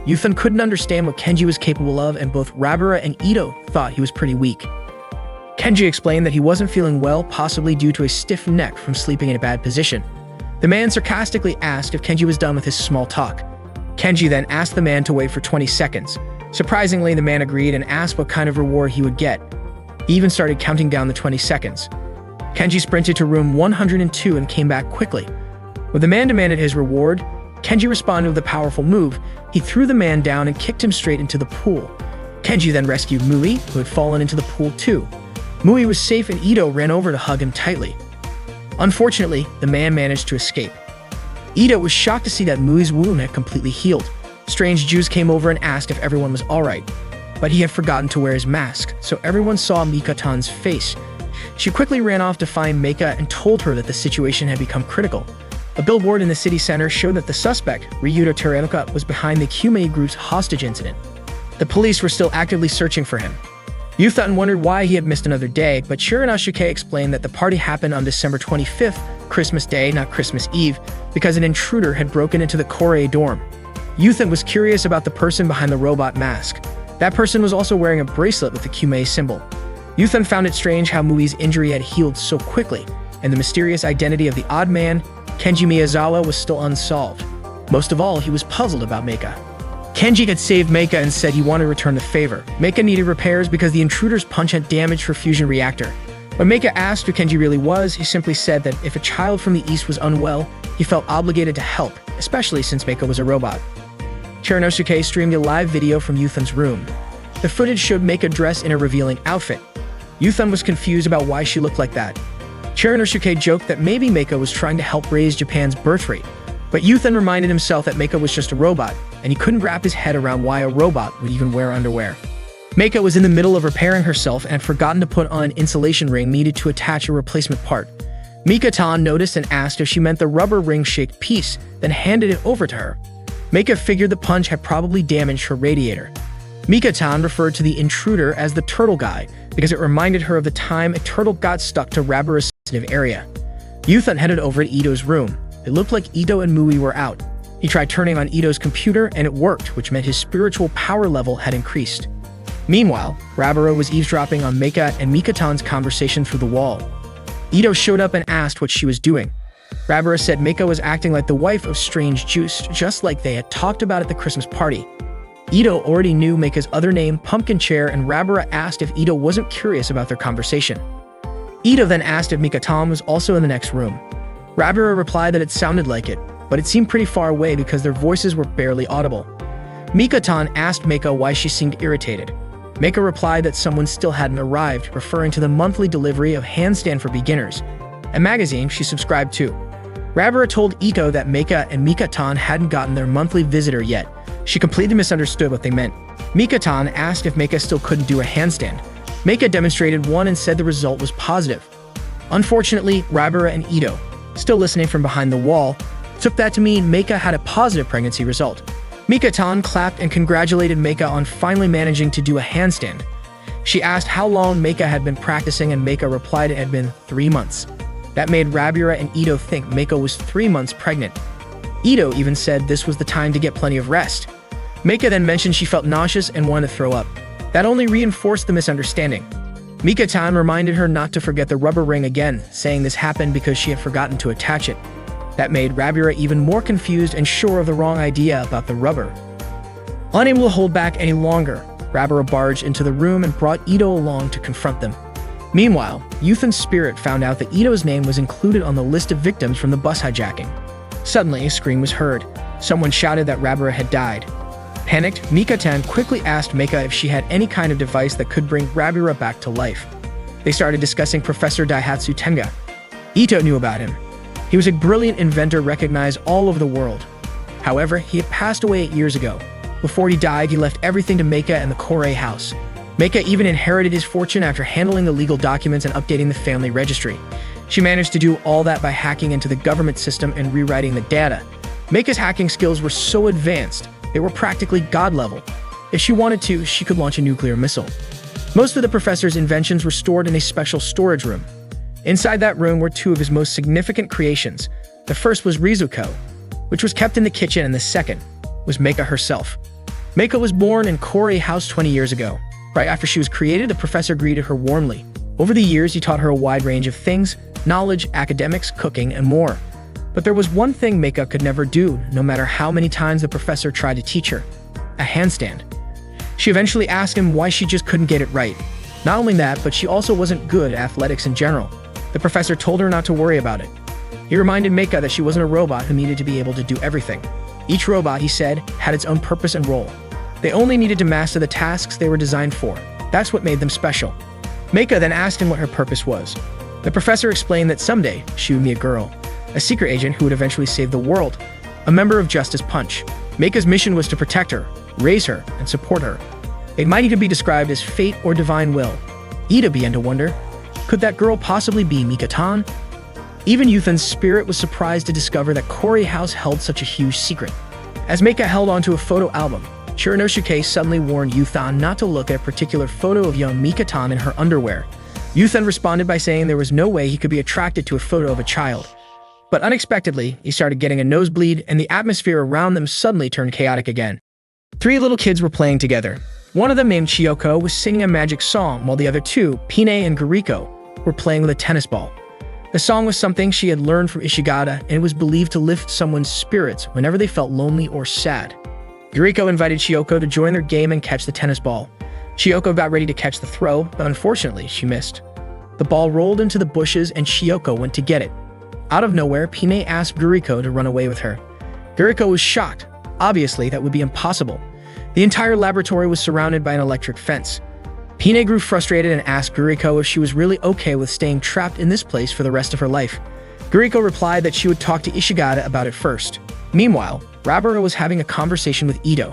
Yuthan couldn't understand what Kenji was capable of, and both Rabura and Ito thought he was pretty weak. Kenji explained that he wasn't feeling well, possibly due to a stiff neck from sleeping in a bad position. The man sarcastically asked if Kenji was done with his small talk. Kenji then asked the man to wait for 20 seconds. Surprisingly, the man agreed and asked what kind of reward he would get. He even started counting down the 20 seconds. Kenji sprinted to room 102 and came back quickly. When the man demanded his reward, Kenji responded with a powerful move. He threw the man down and kicked him straight into the pool. Kenji then rescued Mui, who had fallen into the pool too. Mui was safe and Ito ran over to hug him tightly. Unfortunately, the man managed to escape. Ito was shocked to see that Mui's wound had completely healed. Strange Jews came over and asked if everyone was alright, but he had forgotten to wear his mask, so everyone saw Mika-tan's face. She quickly ran off to find Meika and told her that the situation had become critical. A billboard in the city center showed that the suspect, Ryuta Terenuka, was behind the Kyumei group's hostage incident. The police were still actively searching for him. Yuthan wondered why he had missed another day, but Shiranasuke explained that the party happened on December 25th, Christmas Day, not Christmas Eve, because an intruder had broken into the Korei dorm. Yuthan was curious about the person behind the robot mask. That person was also wearing a bracelet with the Kyumei symbol. Yuthan found it strange how Mui's injury had healed so quickly, and the mysterious identity of the odd man, Kenji Miyazawa, was still unsolved. Most of all, he was puzzled about Meika. Kenji had saved Meika and said he wanted to return the favor. Meika needed repairs because the intruder's punch had damaged her fusion reactor. When Meika asked who Kenji really was, he simply said that if a child from the East was unwell, he felt obligated to help, especially since Meika was a robot. Shiranasuke streamed a live video from Yuthan's room. The footage showed Meika dressed in a revealing outfit. Yuthan was confused about why she looked like that. Shiranasuke joked that maybe Meika was trying to help raise Japan's birth rate, but Yuthan reminded himself that Meika was just a robot, and he couldn't wrap his head around why a robot would even wear underwear. Meika was in the middle of repairing herself and had forgotten to put on an insulation ring needed to attach a replacement part. Mika-tan noticed and asked if she meant the rubber ring-shaped piece, then handed it over to her. Meika figured the punch had probably damaged her radiator. Mika-tan referred to the intruder as the turtle guy because it reminded her of the time a turtle got stuck to Rabara's sensitive area. Yuthan headed over to Ito's room. It looked like Ito and Mui were out. He tried turning on Ito's computer and it worked, which meant his spiritual power level had increased. Meanwhile, Rabara was eavesdropping on Meika and Mika-tan's conversation through the wall. Ito showed up and asked what she was doing. Rabara said Meika was acting like the wife of Strange Juice, just like they had talked about at the Christmas party. Ito already knew Meika's other name, Pumpkin Chair, and Rabara asked if Ito wasn't curious about their conversation. Ito then asked if Mika-tan was also in the next room. Rabara replied that it sounded like it, but it seemed pretty far away because their voices were barely audible. Mika-tan asked Meika why she seemed irritated. Meika replied that someone still hadn't arrived, referring to the monthly delivery of Handstand for Beginners, a magazine she subscribed to. Rabara told Ito that Meika and Mika-tan hadn't gotten their monthly visitor yet. She completely misunderstood what they meant. Mika-tan asked if Meika still couldn't do a handstand. Meika demonstrated one and said the result was positive. Unfortunately, Rabara and Ito, still listening from behind the wall, took that to mean Meika had a positive pregnancy result. Mika-tan clapped and congratulated Meika on finally managing to do a handstand. She asked how long Meika had been practicing and Meika replied it had been 3 months. That made Rabara and Ito think Meika was 3 months pregnant. Ito even said this was the time to get plenty of rest. Meika then mentioned she felt nauseous and wanted to throw up. That only reinforced the misunderstanding. Mika-tan reminded her not to forget the rubber ring again, saying this happened because she had forgotten to attach it. That made Rabara even more confused and sure of the wrong idea about the rubber. Unable to hold back any longer, Rabara barged into the room and brought Ito along to confront them. Meanwhile, Yuthan's spirit found out that Ito's name was included on the list of victims from the bus hijacking. Suddenly, a scream was heard. Someone shouted that Rabara had died. Panicked, Mika-tan quickly asked Meika if she had any kind of device that could bring Rabara back to life. They started discussing Professor Daihatsu Tenga. Ito knew about him. He was a brilliant inventor recognized all over the world. However, he had passed away 8 years ago. Before he died, he left everything to Meika and the Korei house. Meika even inherited his fortune after handling the legal documents and updating the family registry. She managed to do all that by hacking into the government system and rewriting the data. Meika's hacking skills were so advanced, they were practically god level. If she wanted to, she could launch a nuclear missile. Most of the professor's inventions were stored in a special storage room. Inside that room were 2 of his most significant creations. The first was Rizuko, which was kept in the kitchen, and the second was Meika herself. Meika was born in Korei House 20 years ago. Right after she was created, the professor greeted her warmly. Over the years, he taught her a wide range of things: knowledge, academics, cooking, and more. But there was one thing Meika could never do, no matter how many times the professor tried to teach her: a handstand. She eventually asked him why she just couldn't get it right. Not only that, but she also wasn't good at athletics in general. The professor told her not to worry about it. He reminded Meika that she wasn't a robot who needed to be able to do everything. Each robot, he said, had its own purpose and role. They only needed to master the tasks they were designed for. That's what made them special. Meika then asked him what her purpose was. The professor explained that someday she would be a girl, a secret agent who would eventually save the world, a member of Justice Punch. Meika's mission was to protect her, raise her, and support her. It might even be described as fate or divine will. Ida began to wonder, could that girl possibly be Mika-tan? Even Yuthan's spirit was surprised to discover that Corey House held such a huge secret. As Meika held onto a photo album, Chiranosuke suddenly warned Yuthan not to look at a particular photo of young Mika-tan in her underwear. Yuthan responded by saying there was no way he could be attracted to a photo of a child. But unexpectedly, he started getting a nosebleed, and the atmosphere around them suddenly turned chaotic again. 3 little kids were playing together. One of them, named Chiyoko, was singing a magic song, while the other 2, Pine and Guriko, were playing with a tennis ball. The song was something she had learned from Ishigata, and it was believed to lift someone's spirits whenever they felt lonely or sad. Guriko invited Chiyoko to join their game and catch the tennis ball. Chiyoko got ready to catch the throw, but unfortunately, she missed. The ball rolled into the bushes and Chiyoko went to get it. Out of nowhere, Pine asked Guriko to run away with her. Guriko was shocked. Obviously, that would be impossible. The entire laboratory was surrounded by an electric fence. Pine grew frustrated and asked Guriko if she was really okay with staying trapped in this place for the rest of her life. Guriko replied that she would talk to Ishigata about it first. Meanwhile, Rabara was having a conversation with Ito.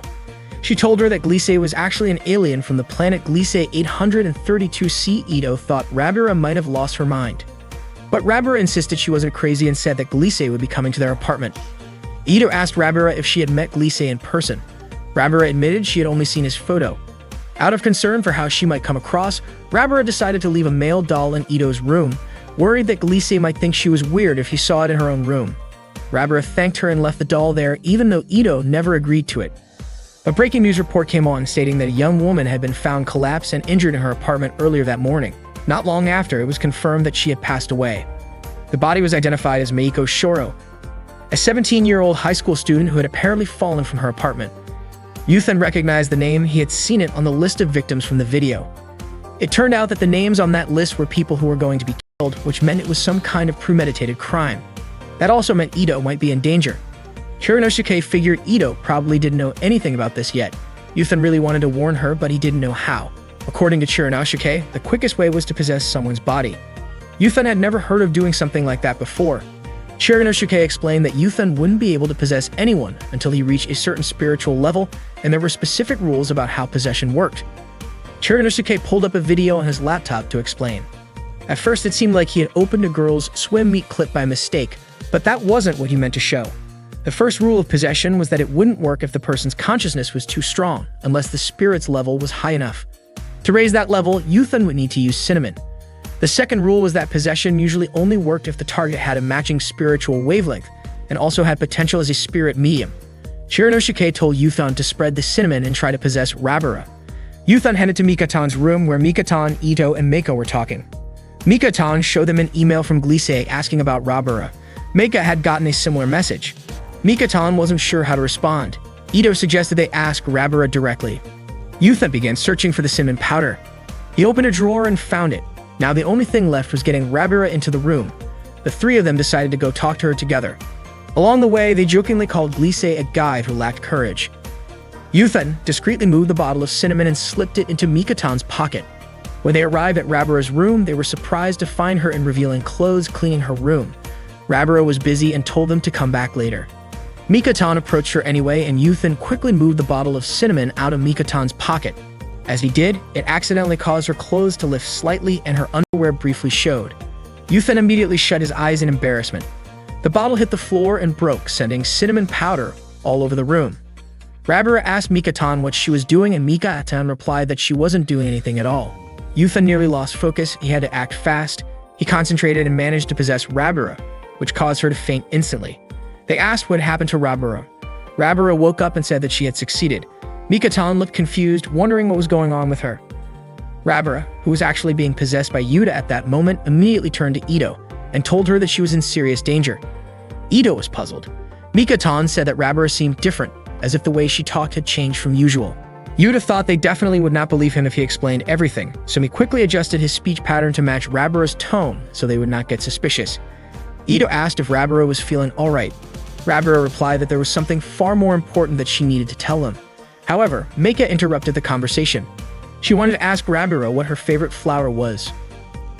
She told her that Gliese was actually an alien from the planet Gliese 832c. Ito thought Rabara might have lost her mind. But Rabara insisted she wasn't crazy and said that Gliese would be coming to their apartment. Ito asked Rabara if she had met Gliese in person. Rabara admitted she had only seen his photo. Out of concern for how she might come across, Rabara decided to leave a male doll in Ito's room, worried that Gliese might think she was weird if he saw it in her own room. Rabara thanked her and left the doll there, even though Ito never agreed to it. A breaking news report came on stating that a young woman had been found collapsed and injured in her apartment earlier that morning. Not long after, it was confirmed that she had passed away. The body was identified as Meiko Shoro, a 17-year-old high school student who had apparently fallen from her apartment. Yuthan recognized the name. He had seen it on the list of victims from the video. It turned out that the names on that list were people who were going to be killed, which meant it was some kind of premeditated crime. That also meant Ito might be in danger. Chiranosuke figured Ito probably didn't know anything about this yet. Yuthan really wanted to warn her, but he didn't know how. According to Chiranosuke, the quickest way was to possess someone's body. Yuthan had never heard of doing something like that before. Chiranosuke explained that Yuthan wouldn't be able to possess anyone until he reached a certain spiritual level, and there were specific rules about how possession worked. Chiranosuke pulled up a video on his laptop to explain. At first, it seemed like he had opened a girl's swim meet clip by mistake, but that wasn't what he meant to show. The first rule of possession was that it wouldn't work if the person's consciousness was too strong, unless the spirit's level was high enough. To raise that level, Yuthan would need to use cinnamon. The second rule was that possession usually only worked if the target had a matching spiritual wavelength and also had potential as a spirit medium. Chiranosuke told Yuthan to spread the cinnamon and try to possess Rabara. Yuthan headed to Mika-tan's room where Mika-tan, Ito, and Meiko were talking. Mika-tan showed them an email from Gliese asking about Rabara. Meika had gotten a similar message. Mika-tan wasn't sure how to respond. Ito suggested they ask Rabara directly. Yuthan began searching for the cinnamon powder. He opened a drawer and found it. Now the only thing left was getting Rabara into the room. The 3 of them decided to go talk to her together. Along the way, they jokingly called Gliese a guy who lacked courage. Yuthan discreetly moved the bottle of cinnamon and slipped it into Mika-tan's pocket. When they arrived at Rabara's room, they were surprised to find her in revealing clothes cleaning her room. Rabara was busy and told them to come back later. Mika-tan approached her anyway, and Yuthan quickly moved the bottle of cinnamon out of Mika-tan's pocket. As he did, it accidentally caused her clothes to lift slightly and her underwear briefly showed. Yuthan immediately shut his eyes in embarrassment. The bottle hit the floor and broke, sending cinnamon powder all over the room. Rabara asked Mika-tan what she was doing, and Mika-tan replied that she wasn't doing anything at all. Yuthan nearly lost focus. He had to act fast. He concentrated and managed to possess Rabara, which caused her to faint instantly. They asked what happened to Rabara. Rabara woke up and said that she had succeeded. Mika-tan looked confused, wondering what was going on with her. Rabara, who was actually being possessed by Yuta at that moment, immediately turned to Ito and told her that she was in serious danger. Ito was puzzled. Mika-tan said that Rabara seemed different, as if the way she talked had changed from usual. Yuta thought they definitely would not believe him if he explained everything, so he quickly adjusted his speech pattern to match Rabura's tone so they would not get suspicious. Ito asked if Rabura was feeling alright. Rabura replied that there was something far more important that she needed to tell him. However, Meika interrupted the conversation. She wanted to ask Rabura what her favorite flower was.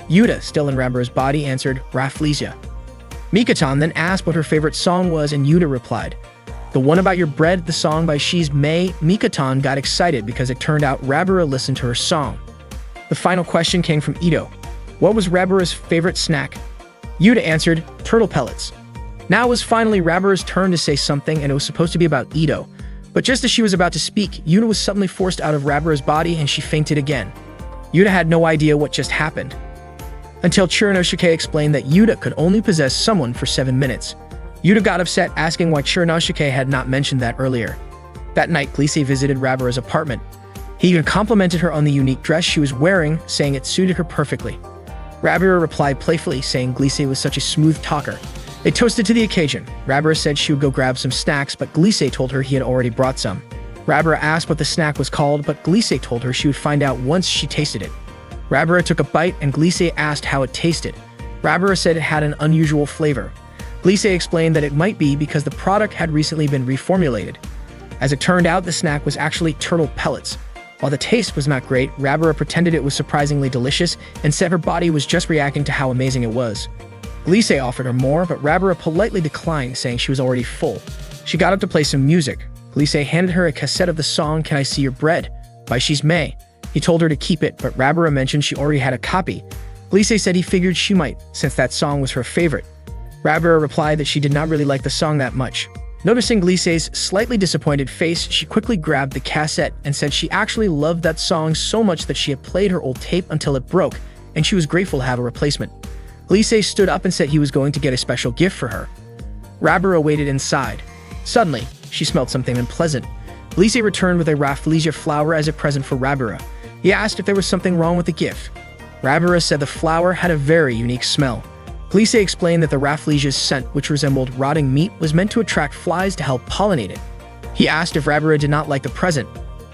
Yuta, still in Rabura's body, answered Rafflesia. Mikotan then asked what her favorite song was, and Yuta replied, "The one about your bread, the song by She's May." Mikotan got excited because it turned out Rabura listened to her song. The final question came from Ito. What was Rabura's favorite snack? Yuta answered, turtle pellets. Now it was finally Rabura's turn to say something, and it was supposed to be about Ito. But just as she was about to speak, Yuta was suddenly forced out of Rabura's body and she fainted again. Yuta had no idea what just happened, until Chiranosuke explained that Yuta could only possess someone for 7 minutes. Yuta got upset, asking why Chiranosuke had not mentioned that earlier. That night, Gliese visited Rabura's apartment. He even complimented her on the unique dress she was wearing, saying it suited her perfectly. Rabura replied playfully, saying Gliese was such a smooth talker. They toasted to the occasion. Rabura said she would go grab some snacks, but Gliese told her he had already brought some. Rabura asked what the snack was called, but Gliese told her she would find out once she tasted it. Rabura took a bite, and Gliese asked how it tasted. Rabura said it had an unusual flavor. Gliese explained that it might be because the product had recently been reformulated. As it turned out, the snack was actually turtle pellets. While the taste was not great, Rabura pretended it was surprisingly delicious and said her body was just reacting to how amazing it was. Gliese offered her more, but Rabura politely declined, saying she was already full. She got up to play some music. Gliese handed her a cassette of the song Can I See Your Bread by She's May. He told her to keep it, but Rabura mentioned she already had a copy. Gliese said he figured she might, since that song was her favorite. Rabura replied that she did not really like the song that much. Noticing Glise's slightly disappointed face, she quickly grabbed the cassette and said she actually loved that song so much that she had played her old tape until it broke, and she was grateful to have a replacement. Gliese stood up and said he was going to get a special gift for her. Rabura waited inside. Suddenly, she smelled something unpleasant. Gliese returned with a Rafflesia flower as a present for Rabura. He asked if there was something wrong with the gift. Rabura said the flower had a very unique smell. Gliese explained that the Rafflesia's scent, which resembled rotting meat, was meant to attract flies to help pollinate it. He asked if Rabura did not like the present.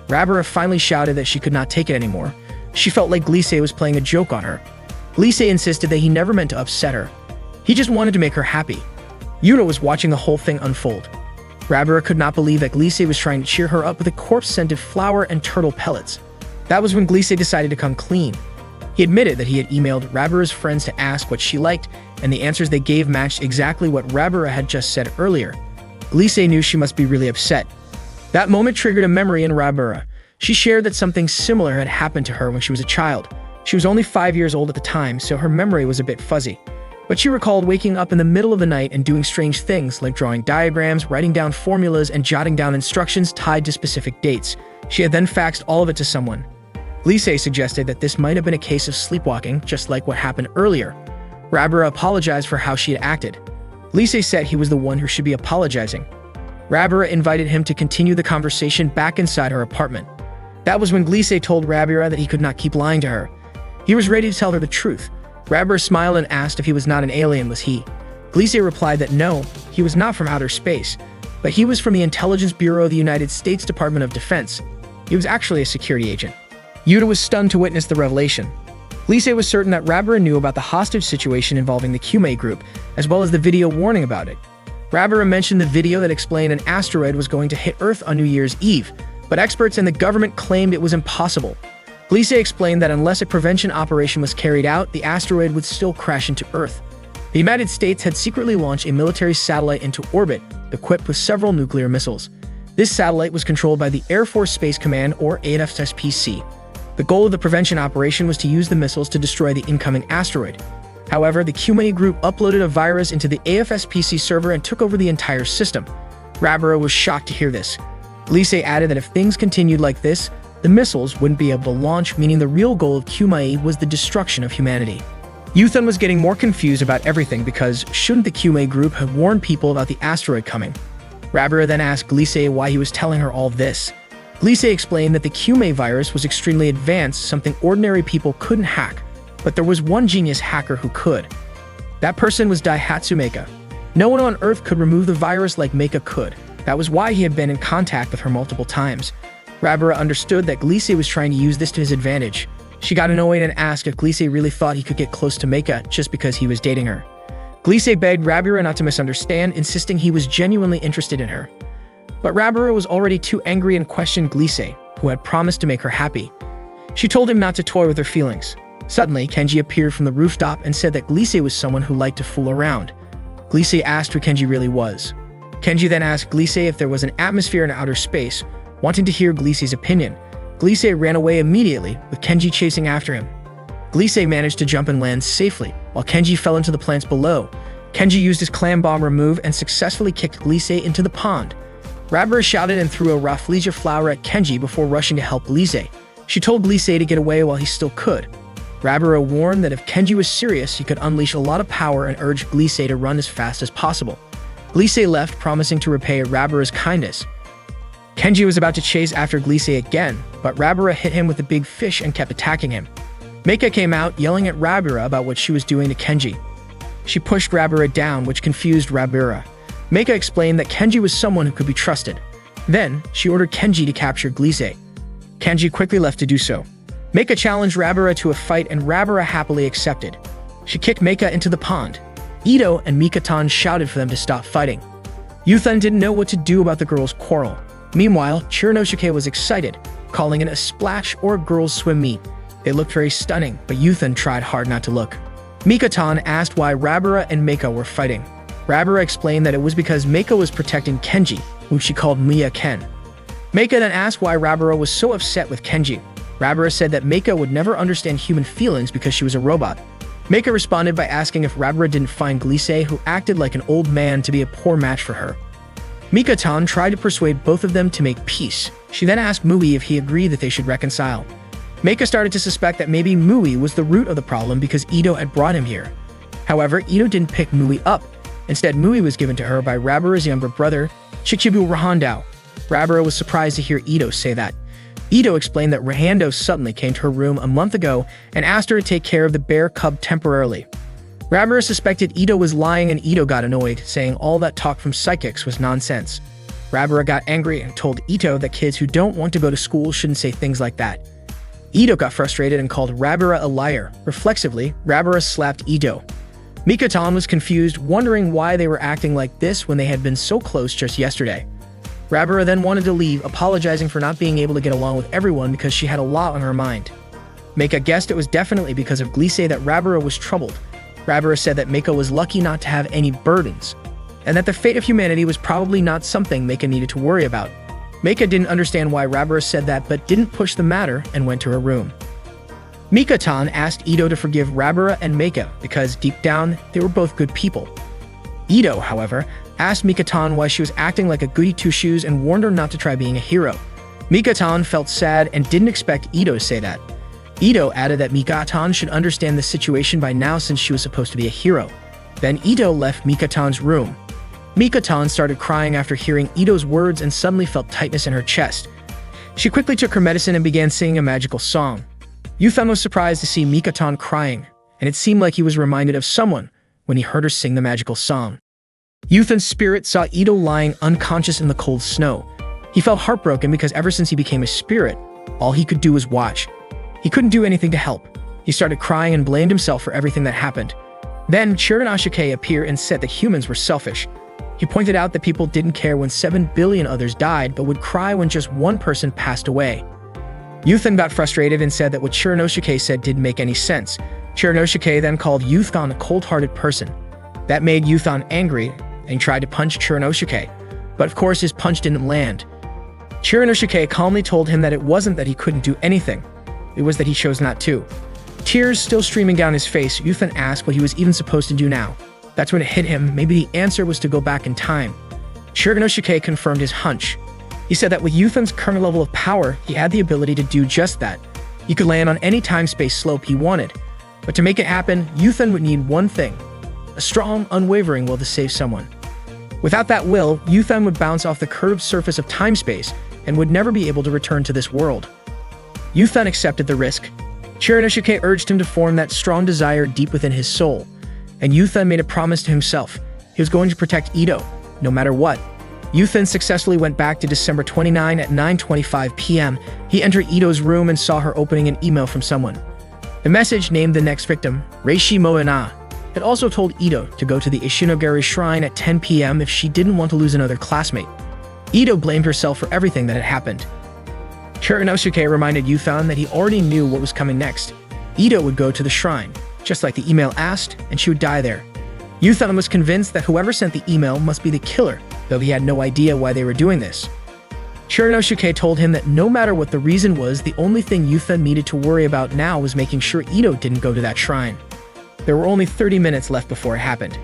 Rabura finally shouted that she could not take it anymore. She felt like Gliese was playing a joke on her. Gliese insisted that he never meant to upset her. He just wanted to make her happy. Yuta was watching the whole thing unfold. Rabura could not believe that Gliese was trying to cheer her up with a corpse-scented flower and turtle pellets. That was when Gliese decided to come clean. He admitted that he had emailed Rabura's friends to ask what she liked, and the answers they gave matched exactly what Rabura had just said earlier. Gliese knew she must be really upset. That moment triggered a memory in Rabura. She shared that something similar had happened to her when she was a child. She was only 5 years old at the time, so her memory was a bit fuzzy. But she recalled waking up in the middle of the night and doing strange things like drawing diagrams, writing down formulas, and jotting down instructions tied to specific dates. She had then faxed all of it to someone. Gliese suggested that this might have been a case of sleepwalking, just like what happened earlier. Rabura apologized for how she had acted. Gliese said he was the one who should be apologizing. Rabura invited him to continue the conversation back inside her apartment. That was when Gliese told Rabura that he could not keep lying to her. He was ready to tell her the truth. Rabura smiled and asked if he was not an alien, was he? Gliese replied that no, he was not from outer space, but he was from the Intelligence Bureau of the United States Department of Defense. He was actually a security agent. Yuta was stunned to witness the revelation. Gliese was certain that Rabura knew about the hostage situation involving the Kyumei group, as well as the video warning about it. Rabura mentioned the video that explained an asteroid was going to hit Earth on New Year's Eve, but experts and the government claimed it was impossible. Gliese explained that unless a prevention operation was carried out, the asteroid would still crash into Earth. The United States had secretly launched a military satellite into orbit, equipped with several nuclear missiles. This satellite was controlled by the Air Force Space Command, or AFSPC. The goal of the prevention operation was to use the missiles to destroy the incoming asteroid. However, the Kyumei group uploaded a virus into the AFSPC server and took over the entire system. Rabura was shocked to hear this. Gliese added that if things continued like this, the missiles wouldn't be able to launch, meaning the real goal of Kyumei was the destruction of humanity. Yuthan was getting more confused about everything because shouldn't the Kyumei group have warned people about the asteroid coming? Rabura then asked Gliese why he was telling her all this. Gliese explained that the Kyumei virus was extremely advanced, something ordinary people couldn't hack, but there was one genius hacker who could. That person was Daihatsu Meika. No one on Earth could remove the virus like Meika could. That was why he had been in contact with her multiple times. Rabara understood that Gliese was trying to use this to his advantage. She got annoyed and asked if Gliese really thought he could get close to Meika just because he was dating her. Gliese begged Rabara not to misunderstand, insisting he was genuinely interested in her. But Rabara was already too angry and questioned Gliese, who had promised to make her happy. She told him not to toy with her feelings. Suddenly, Kenji appeared from the rooftop and said that Gliese was someone who liked to fool around. Gliese asked who Kenji really was. Kenji then asked Gliese if there was an atmosphere in outer space, wanting to hear Glise's opinion. Gliese ran away immediately, with Kenji chasing after him. Gliese managed to jump and land safely, while Kenji fell into the plants below. Kenji used his clam bomb remove and successfully kicked Gliese into the pond. Rabara shouted and threw a Rafflesia flower at Kenji before rushing to help Gliese. She told Gliese to get away while he still could. Rabara warned that if Kenji was serious, he could unleash a lot of power and urged Gliese to run as fast as possible. Gliese left, promising to repay Rabara's kindness. Kenji was about to chase after Gliese again, but Rabara hit him with a big fish and kept attacking him. Meika came out, yelling at Rabara about what she was doing to Kenji. She pushed Rabara down, which confused Rabara. Meika explained that Kenji was someone who could be trusted. Then, she ordered Kenji to capture Gliese. Kenji quickly left to do so. Meika challenged Rabara to a fight and Rabara happily accepted. She kicked Meika into the pond. Ito and Mikatan shouted for them to stop fighting. Yuthan didn't know what to do about the girls' quarrel. Meanwhile, Chiranosuke was excited, calling it a splash or a girls' swim meet. They looked very stunning, but Yuthan tried hard not to look. Mikatan asked why Rabara and Meika were fighting. Rabara explained that it was because Meika was protecting Kenji, whom she called Mia Ken. Meika then asked why Rabara was so upset with Kenji. Rabara said that Meika would never understand human feelings because she was a robot. Meika responded by asking if Rabara didn't find Gliese, who acted like an old man, to be a poor match for her. Mikatan tried to persuade both of them to make peace. She then asked Mui if he agreed that they should reconcile. Meika started to suspect that maybe Mui was the root of the problem because Ito had brought him here. However, Ito didn't pick Mui up. Instead, Mui was given to her by Rabara's younger brother, Chichibu Rahandao. Rabara was surprised to hear Ito say that. Ito explained that Rahando suddenly came to her room a month ago and asked her to take care of the bear cub temporarily. Rabara suspected Ito was lying and Ito got annoyed, saying all that talk from psychics was nonsense. Rabara got angry and told Ito that kids who don't want to go to school shouldn't say things like that. Ito got frustrated and called Rabara a liar. Reflexively, Rabara slapped Ito. Mikatan was confused, wondering why they were acting like this when they had been so close just yesterday. Rabara then wanted to leave, apologizing for not being able to get along with everyone because she had a lot on her mind. Meika guessed it was definitely because of Gliese that Rabara was troubled. Rabara said that Meika was lucky not to have any burdens, and that the fate of humanity was probably not something Meika needed to worry about. Meika didn't understand why Rabara said that, but didn't push the matter and went to her room. Mikatan asked Ito to forgive Rabara and Meika because, deep down, they were both good people. Ito, however, asked Mikatan why she was acting like a goody two-shoes and warned her not to try being a hero. Mikatan felt sad and didn't expect Ito to say that. Ito added that Mikatan should understand the situation by now since she was supposed to be a hero. Then Ito left Mikatan's room. Mikatan started crying after hearing Ito's words and suddenly felt tightness in her chest. She quickly took her medicine and began singing a magical song. Yuthan was surprised to see Mikatan crying, and it seemed like he was reminded of someone when he heard her sing the magical song. Yuthan's spirit saw Ito lying unconscious in the cold snow. He felt heartbroken because ever since he became a spirit, all he could do was watch. He couldn't do anything to help. He started crying and blamed himself for everything that happened. Then Chiranosuke appeared and said that humans were selfish. He pointed out that people didn't care when 7 billion others died, but would cry when just one person passed away. Yuthan got frustrated and said that what Chiranosuke said didn't make any sense. Chiranosuke then called Yuthan a cold-hearted person. That made Yuthan angry and tried to punch Chiranosuke, but of course his punch didn't land. Chiranosuke calmly told him that it wasn't that he couldn't do anything, it was that he chose not to. Tears still streaming down his face, Yuthan asked what he was even supposed to do now. That's when it hit him, maybe the answer was to go back in time. Chiranosuke confirmed his hunch. He said that with Yuthan's current level of power, he had the ability to do just that. He could land on any time-space slope he wanted. But to make it happen, Yuthan would need one thing: a strong, unwavering will to save someone. Without that will, Yuthan would bounce off the curved surface of time-space and would never be able to return to this world. Yuthan accepted the risk. Chiranosuke urged him to form that strong desire deep within his soul, and Yuthan made a promise to himself. He was going to protect Ito, no matter what. Yuthan successfully went back to December 29 at 9:25 p.m. He entered Ito's room and saw her opening an email from someone. The message named the next victim, Reishi Moana. It also told Ito to go to the Ishinogari shrine at 10 p.m. if she didn't want to lose another classmate. Ito blamed herself for everything that had happened. Kurinosuke reminded Yuthan that he already knew what was coming next. Ito would go to the shrine, just like the email asked, and she would die there. Yuthan was convinced that whoever sent the email must be the killer, though he had no idea why they were doing this. Kurinosuke told him that no matter what the reason was, the only thing Yuthan needed to worry about now was making sure Ito didn't go to that shrine. There were only 30 minutes left before it happened.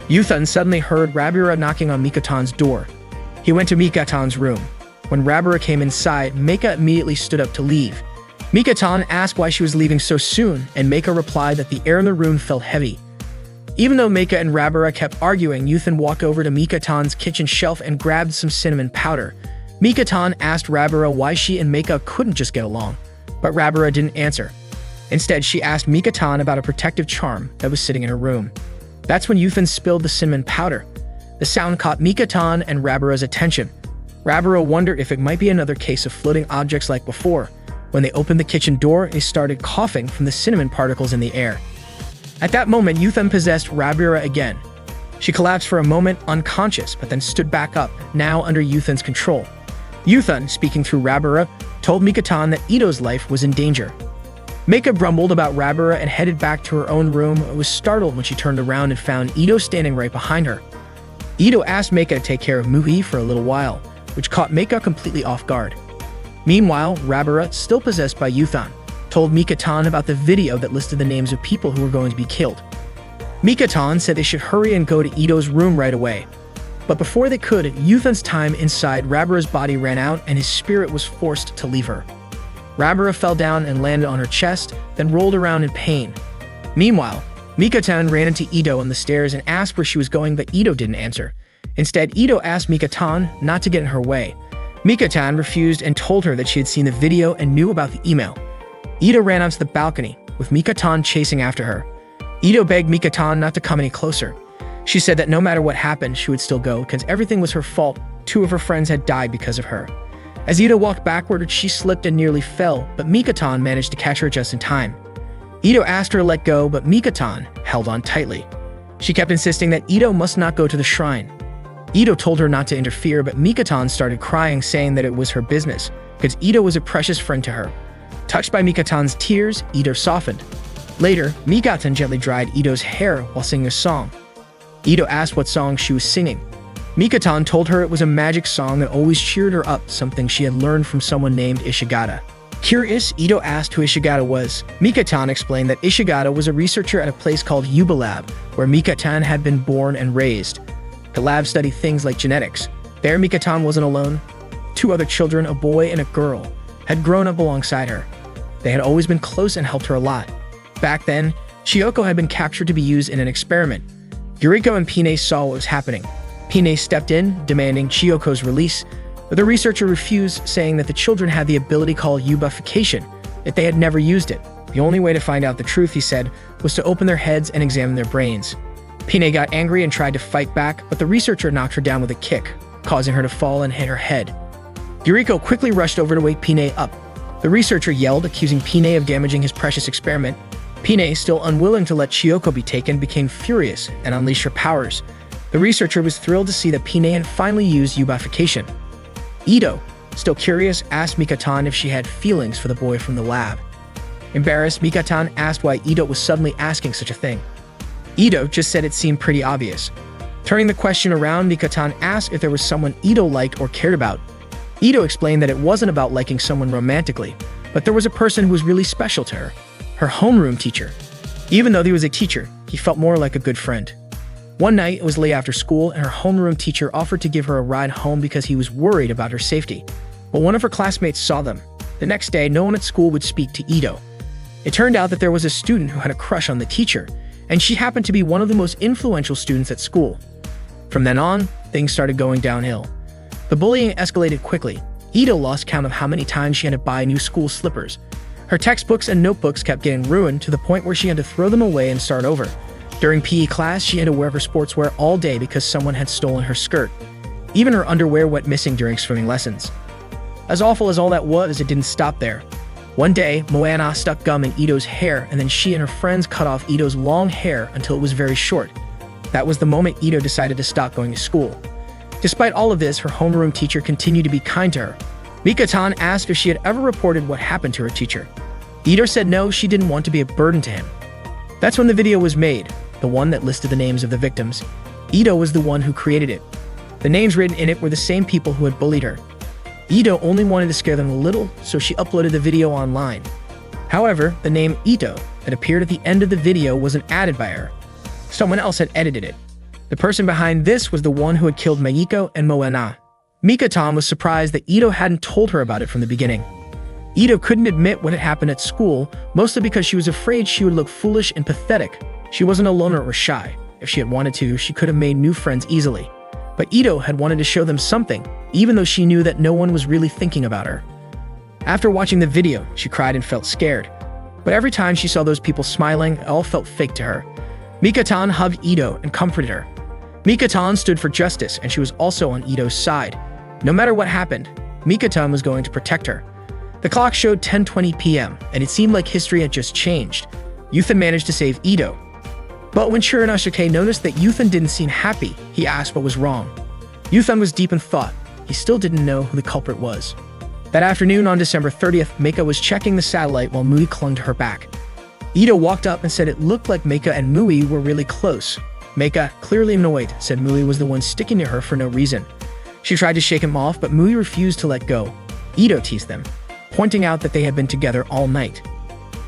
Yuthan suddenly heard Rabura knocking on Mikatan's door. He went to Mikatan's room. When Rabura came inside, Meika immediately stood up to leave. Mikatan asked why she was leaving so soon, and Meika replied that the air in the room felt heavy. Even though Meika and Rabura kept arguing, Yuthan walked over to Mikatan's kitchen shelf and grabbed some cinnamon powder. Mikatan asked Rabura why she and Meika couldn't just get along, but Rabura didn't answer. Instead, she asked Mikatan about a protective charm that was sitting in her room. That's when Yuthan spilled the cinnamon powder. The sound caught Mikatan and Rabura's attention. Rabura wondered if it might be another case of floating objects like before. When they opened the kitchen door, they started coughing from the cinnamon particles in the air. At that moment, Yuthan possessed Rabura again. She collapsed for a moment, unconscious, but then stood back up, now under Yuthan's control. Yuthan, speaking through Rabura, told Mikatan that Ito's life was in danger. Meika grumbled about Rabura and headed back to her own room, but was startled when she turned around and found Ito standing right behind her. Ito asked Meika to take care of Muhi for a little while, which caught Meika completely off guard. Meanwhile, Rabura, still possessed by Yuthan, told Mikatan about the video that listed the names of people who were going to be killed. Mikatan said they should hurry and go to Ito's room right away. But before they could, Yuthan's time inside Rabura's body ran out and his spirit was forced to leave her. Rabura fell down and landed on her chest, then rolled around in pain. Meanwhile, Mikatan ran into Ito on the stairs and asked where she was going, but Ito didn't answer. Instead, Ito asked Mikatan not to get in her way. Mikatan refused and told her that she had seen the video and knew about the email. Ito ran onto the balcony, with Mikatan chasing after her. Ito begged Mikatan not to come any closer. She said that no matter what happened, she would still go because everything was her fault. 2 of her friends had died because of her. As Ito walked backward, she slipped and nearly fell, but Mikatan managed to catch her just in time. Ito asked her to let go, but Mikatan held on tightly. She kept insisting that Ito must not go to the shrine. Ito told her not to interfere, but Mikatan started crying, saying that it was her business, because Ito was a precious friend to her. Touched by Mikatan's tears, Ito softened. Later, Mikatan gently dried Ito's hair while singing a song. Ito asked what song she was singing. Mikatan told her it was a magic song that always cheered her up, something she had learned from someone named Ishigata. Curious, Ito asked who Ishigata was. Mikatan explained that Ishigata was a researcher at a place called Yuba Lab, where Mikatan had been born and raised. The lab studied things like genetics. There, Mikatan wasn't alone. 2 other children, a boy and a girl, had grown up alongside her. They had always been close and helped her a lot. Back then, Chioko had been captured to be used in an experiment. Yuriko and Pine saw what was happening. Pine stepped in, demanding Chioko's release, but the researcher refused, saying that the children had the ability called eubification, that they had never used it. The only way to find out the truth, he said, was to open their heads and examine their brains. Pine got angry and tried to fight back, but the researcher knocked her down with a kick, causing her to fall and hit her head. Yuriko quickly rushed over to wake Pine up. The researcher yelled, accusing Pine of damaging his precious experiment. Pine, still unwilling to let Chioko be taken, became furious and unleashed her powers. The researcher was thrilled to see that Pine had finally used eubification. Ito, still curious, asked Mikatan if she had feelings for the boy from the lab. Embarrassed, Mikatan asked why Ito was suddenly asking such a thing. Ito just said it seemed pretty obvious. Turning the question around, Mikatan asked if there was someone Ito liked or cared about. Ito explained that it wasn't about liking someone romantically, but there was a person who was really special to her homeroom teacher. Even though he was a teacher, he felt more like a good friend. One night, it was late after school, and her homeroom teacher offered to give her a ride home because he was worried about her safety. But one of her classmates saw them. The next day, no one at school would speak to Ito. It turned out that there was a student who had a crush on the teacher, and she happened to be one of the most influential students at school. From then on, things started going downhill. The bullying escalated quickly. Ito lost count of how many times she had to buy new school slippers. Her textbooks and notebooks kept getting ruined to the point where she had to throw them away and start over. During PE class, she had to wear her sportswear all day because someone had stolen her skirt. Even her underwear went missing during swimming lessons. As awful as all that was, it didn't stop there. One day, Moana stuck gum in Ito's hair, and then she and her friends cut off Ito's long hair until it was very short. That was the moment Ito decided to stop going to school. Despite all of this, her homeroom teacher continued to be kind to her. Mika-tan asked if she had ever reported what happened to her teacher. Ito said no, she didn't want to be a burden to him. That's when the video was made, the one that listed the names of the victims. Ito was the one who created it. The names written in it were the same people who had bullied her. Ito only wanted to scare them a little, so she uploaded the video online. However, the name Ito that appeared at the end of the video wasn't added by her. Someone else had edited it. The person behind this was the one who had killed Mayiko and Moana. Mika-tan was surprised that Ito hadn't told her about it from the beginning. Ito couldn't admit what had happened at school, mostly because she was afraid she would look foolish and pathetic. She wasn't a loner or shy. If she had wanted to, she could have made new friends easily. But Ito had wanted to show them something, even though she knew that no one was really thinking about her. After watching the video, she cried and felt scared. But every time she saw those people smiling, it all felt fake to her. Mika-tan hugged Ito and comforted her. Mika-tan stood for justice, and she was also on Ito's side. No matter what happened, Mika-tan was going to protect her. The clock showed 10:20 p.m., and it seemed like history had just changed. Yuthan managed to save Ito. But when Shiranosuke noticed that Yuthan didn't seem happy, he asked what was wrong. Yuthan was deep in thought. He still didn't know who the culprit was. That afternoon on December 30th, Meika was checking the satellite while Mui clung to her back. Ito walked up and said it looked like Meika and Mui were really close. Meika, clearly annoyed, said Mui was the one sticking to her for no reason. She tried to shake him off, but Mui refused to let go. Ito teased them, pointing out that they had been together all night.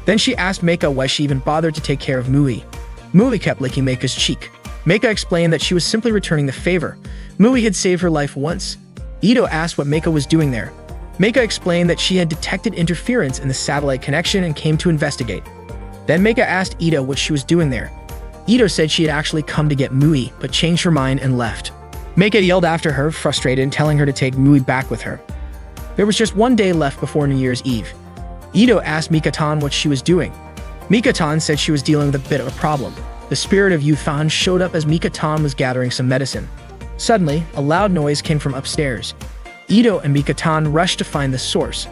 Then she asked Meika why she even bothered to take care of Mui. Mui kept licking Meika's cheek. Meika explained that she was simply returning the favor. Mui had saved her life once. Ito asked what Meika was doing there. Meika explained that she had detected interference in the satellite connection and came to investigate. Then Meika asked Ito what she was doing there. Ito said she had actually come to get Mui, but changed her mind and left. Meika yelled after her, frustrated, and telling her to take Mui back with her. There was just one day left before New Year's Eve. Ito asked Mika-tan what she was doing. Mika-tan said she was dealing with a bit of a problem. The spirit of Yuthan showed up as Mika-tan was gathering some medicine. Suddenly, a loud noise came from upstairs. Ito and Mika-tan rushed to find the source.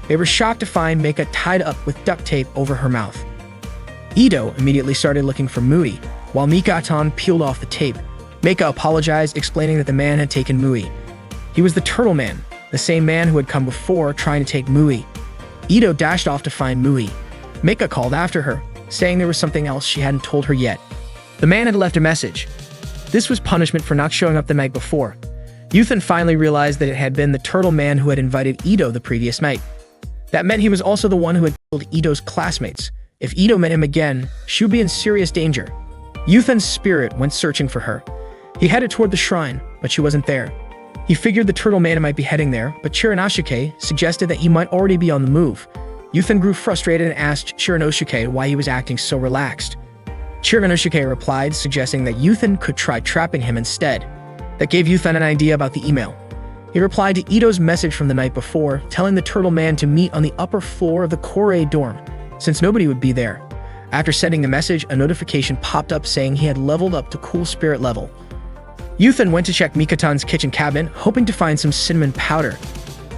They were shocked to find Meika tied up with duct tape over her mouth. Ito immediately started looking for Mui, while Mika-tan peeled off the tape. Meika apologized, explaining that the man had taken Mui. He was the Turtle Man, the same man who had come before trying to take Mui. Ito dashed off to find Mui. Meika called after her, saying there was something else she hadn't told her yet. The man had left a message. This was punishment for not showing up the night before. Yuthan finally realized that it had been the Turtle Man who had invited Ito the previous night. That meant he was also the one who had killed Ito's classmates. If Ito met him again, she would be in serious danger. Yuthan's spirit went searching for her. He headed toward the shrine, but she wasn't there. He figured the Turtle Man might be heading there, but Shiranosuke suggested that he might already be on the move. Yuthan grew frustrated and asked Shiranosuke why he was acting so relaxed. Shiranosuke replied, suggesting that Yuthan could try trapping him instead. That gave Yuthan an idea about the email. He replied to Ito's message from the night before, telling the Turtle Man to meet on the upper floor of the Korei dorm, since nobody would be there. After sending the message, a notification popped up saying he had leveled up to Cool Spirit level. Yuthan went to check Mika-tan's kitchen cabinet, hoping to find some cinnamon powder.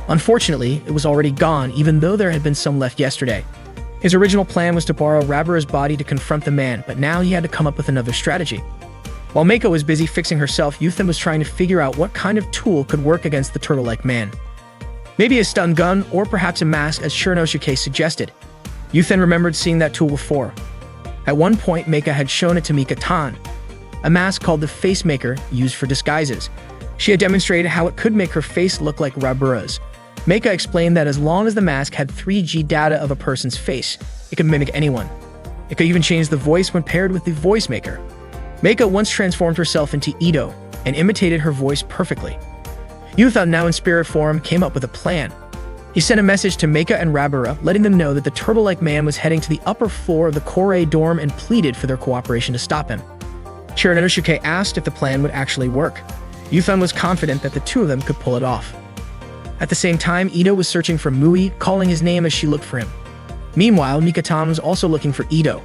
Unfortunately, it was already gone, even though there had been some left yesterday. His original plan was to borrow Rabura's body to confront the man, but now he had to come up with another strategy. While Meiko was busy fixing herself, Yuthan was trying to figure out what kind of tool could work against the turtle-like man. Maybe a stun gun, or perhaps a mask, as Shiranosuke suggested. Yuthan remembered seeing that tool before. At one point, Meika had shown it to Mika-tan, a mask called the Face Maker, used for disguises. She had demonstrated how it could make her face look like Rabura's. Meika explained that as long as the mask had 3G data of a person's face, it could mimic anyone. It could even change the voice when paired with the Voice Maker. Meika once transformed herself into Ito and imitated her voice perfectly. Yuthan, now in spirit form, came up with a plan. He sent a message to Meika and Rabura, letting them know that the turtle-like man was heading to the upper floor of the Korei dorm and pleaded for their cooperation to stop him. Shiranosuke asked if the plan would actually work. Yuthan was confident that the two of them could pull it off. At the same time, Ito was searching for Mui, calling his name as she looked for him. Meanwhile, Mika-tan was also looking for Ito.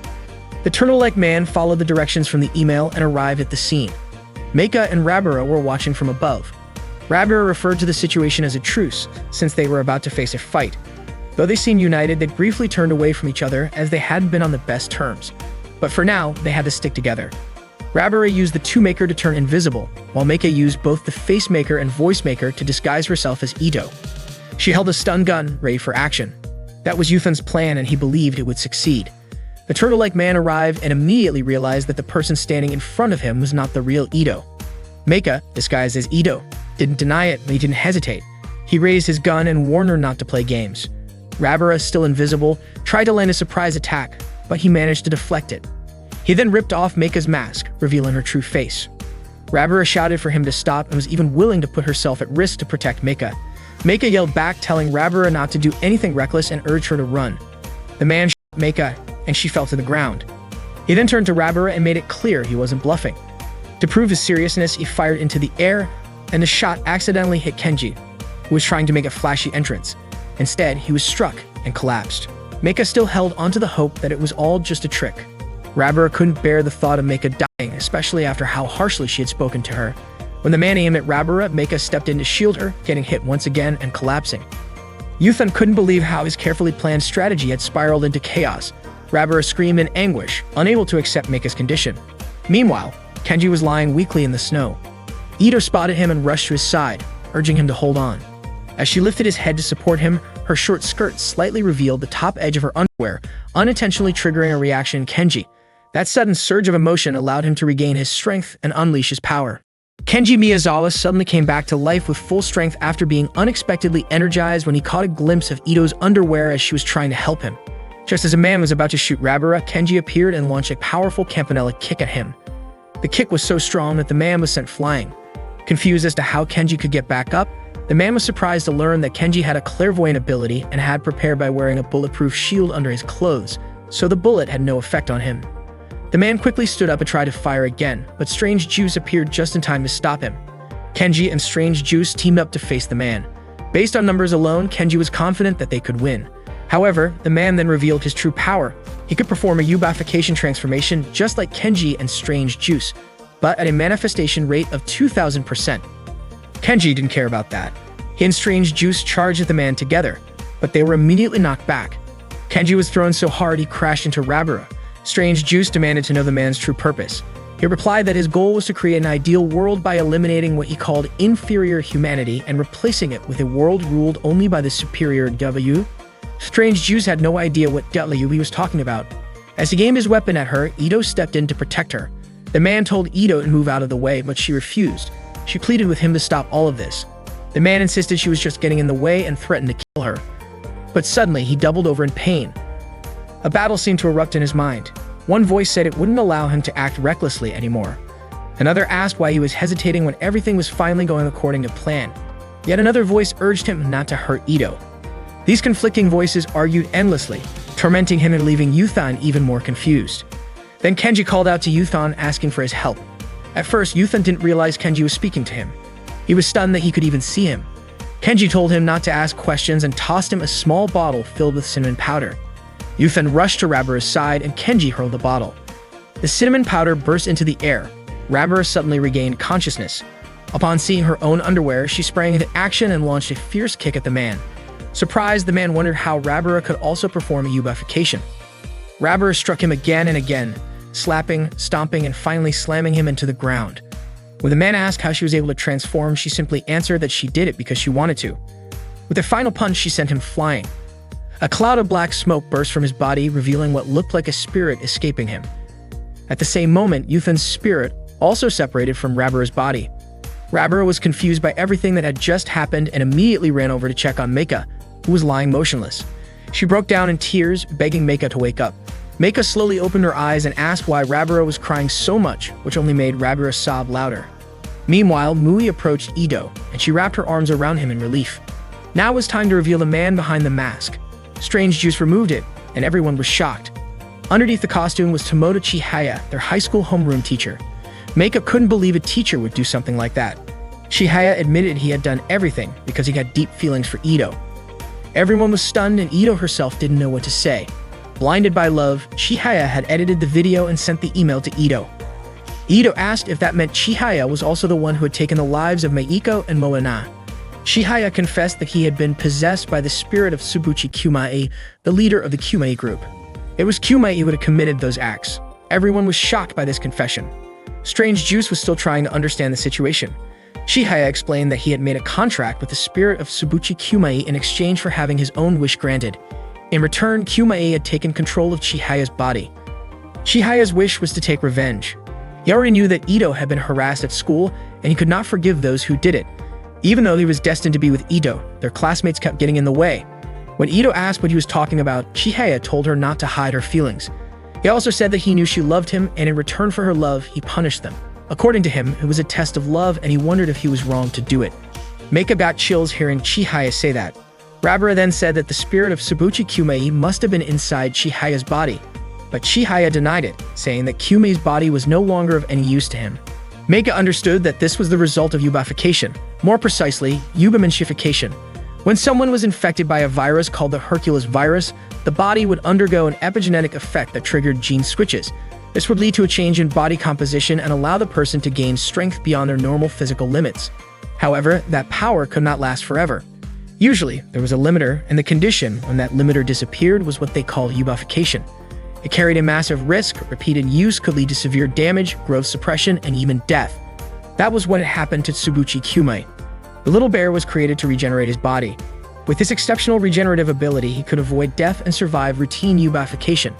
The turtle-like man followed the directions from the email and arrived at the scene. Meika and Rabura were watching from above. Rabara referred to the situation as a truce, since they were about to face a fight. Though they seemed united, they briefly turned away from each other as they hadn't been on the best terms. But for now, they had to stick together. Rabara used the two-maker to turn invisible, while Meika used both the face-maker and voice-maker to disguise herself as Ito. She held a stun gun, ready for action. That was Yuthan's plan, and he believed it would succeed. The turtle-like man arrived and immediately realized that the person standing in front of him was not the real Ito. Meika, disguised as Ito, didn't deny it, but he didn't hesitate. He raised his gun and warned her not to play games. Rabara, still invisible, tried to land a surprise attack, but he managed to deflect it. He then ripped off Meika's mask, revealing her true face. Rabara shouted for him to stop and was even willing to put herself at risk to protect Meika. Meika yelled back, telling Rabara not to do anything reckless and urged her to run. The man shot Meika, and she fell to the ground. He then turned to Rabara and made it clear he wasn't bluffing. To prove his seriousness, he fired into the air, and the shot accidentally hit Kenji, who was trying to make a flashy entrance. Instead, he was struck and collapsed. Meika still held onto the hope that it was all just a trick. Rabara couldn't bear the thought of Meika dying, especially after how harshly she had spoken to her. When the man aimed at Rabara, Meika stepped in to shield her, getting hit once again and collapsing. Yuthan couldn't believe how his carefully planned strategy had spiraled into chaos. Rabara screamed in anguish, unable to accept Meika's condition. Meanwhile, Kenji was lying weakly in the snow. Ito spotted him and rushed to his side, urging him to hold on. As she lifted his head to support him, her short skirt slightly revealed the top edge of her underwear, unintentionally triggering a reaction in Kenji. That sudden surge of emotion allowed him to regain his strength and unleash his power. Kenji Miyazawa suddenly came back to life with full strength after being unexpectedly energized when he caught a glimpse of Ito's underwear as she was trying to help him. Just as a man was about to shoot Rabara, Kenji appeared and launched a powerful campanella kick at him. The kick was so strong that the man was sent flying. Confused as to how Kenji could get back up, the man was surprised to learn that Kenji had a clairvoyant ability and had prepared by wearing a bulletproof shield under his clothes, so the bullet had no effect on him. The man quickly stood up and tried to fire again, but Strange Juice appeared just in time to stop him. Kenji and Strange Juice teamed up to face the man. Based on numbers alone, Kenji was confident that they could win. However, the man then revealed his true power. He could perform a Yubification transformation just like Kenji and Strange Juice, but at a manifestation rate of 2,000%. Kenji didn't care about that. He and Strange Juice charged at the man together, but they were immediately knocked back. Kenji was thrown so hard he crashed into Rabara. Strange Juice demanded to know the man's true purpose. He replied that his goal was to create an ideal world by eliminating what he called inferior humanity and replacing it with a world ruled only by the superior W. Strange Juice had no idea what W he was talking about. As he aimed his weapon at her, Ito stepped in to protect her. The man told Ito to move out of the way, but she refused. She pleaded with him to stop all of this. The man insisted she was just getting in the way and threatened to kill her. But suddenly, he doubled over in pain. A battle seemed to erupt in his mind. One voice said it wouldn't allow him to act recklessly anymore. Another asked why he was hesitating when everything was finally going according to plan. Yet another voice urged him not to hurt Ito. These conflicting voices argued endlessly, tormenting him and leaving Yuthan even more confused. Then Kenji called out to Yuthan asking for his help. At first, Yuthan didn't realize Kenji was speaking to him. He was stunned that he could even see him. Kenji told him not to ask questions and tossed him a small bottle filled with cinnamon powder. Yuthan rushed to Rabara's side and Kenji hurled the bottle. The cinnamon powder burst into the air. Rabara suddenly regained consciousness. Upon seeing her own underwear, she sprang into action and launched a fierce kick at the man. Surprised, the man wondered how Rabara could also perform a Yubification. Rabara struck him again and again, slapping, stomping, and finally slamming him into the ground. When the man asked how she was able to transform, she simply answered that she did it because she wanted to. With a final punch, she sent him flying. A cloud of black smoke burst from his body, revealing what looked like a spirit escaping him. At the same moment, Yuthan's spirit also separated from Rabara's body. Rabara was confused by everything that had just happened and immediately ran over to check on Meika, who was lying motionless. She broke down in tears, begging Meika to wake up. Meika slowly opened her eyes and asked why Rabara was crying so much, which only made Rabara sob louder. Meanwhile, Mui approached Ito, and she wrapped her arms around him in relief. Now it was time to reveal the man behind the mask. Strange Juice removed it, and everyone was shocked. Underneath the costume was Tomoto Chihaya, their high school homeroom teacher. Meika couldn't believe a teacher would do something like that. Chihaya admitted he had done everything because he had deep feelings for Ito. Everyone was stunned, and Ito herself didn't know what to say. Blinded by love, Chihaya had edited the video and sent the email to Ito. Ito asked if that meant Chihaya was also the one who had taken the lives of Meiko and Moana. Chihaya confessed that he had been possessed by the spirit of Tsubuchi Kyumai, the leader of the Kyumai group. It was Kyumai who had committed those acts. Everyone was shocked by this confession. Strange Juice was still trying to understand the situation. Chihaya explained that he had made a contract with the spirit of Tsubuchi Kyumai in exchange for having his own wish granted. In return, Kyumai had taken control of Chihaya's body. Chihaya's wish was to take revenge. He already knew that Ito had been harassed at school, and he could not forgive those who did it. Even though he was destined to be with Ito, their classmates kept getting in the way. When Ito asked what he was talking about, Chihaya told her not to hide her feelings. He also said that he knew she loved him, and in return for her love, he punished them. According to him, it was a test of love, and he wondered if he was wrong to do it. Meika got chills hearing Chihaya say that. Rabara then said that the spirit of Tsubuchi Kyumei must have been inside Chihaya's body. But Chihaya denied it, saying that Kyumei's body was no longer of any use to him. Meika understood that this was the result of yubification, more precisely, yubimensification. When someone was infected by a virus called the Hercules virus, the body would undergo an epigenetic effect that triggered gene switches. This would lead to a change in body composition and allow the person to gain strength beyond their normal physical limits. However, that power could not last forever. Usually, there was a limiter, and the condition when that limiter disappeared was what they call yubification. It carried a massive risk. Repeated use could lead to severe damage, growth suppression, and even death. That was what had happened to Tsubuchi Kyumei. The little bear was created to regenerate his body. With this exceptional regenerative ability, he could avoid death and survive routine yubification.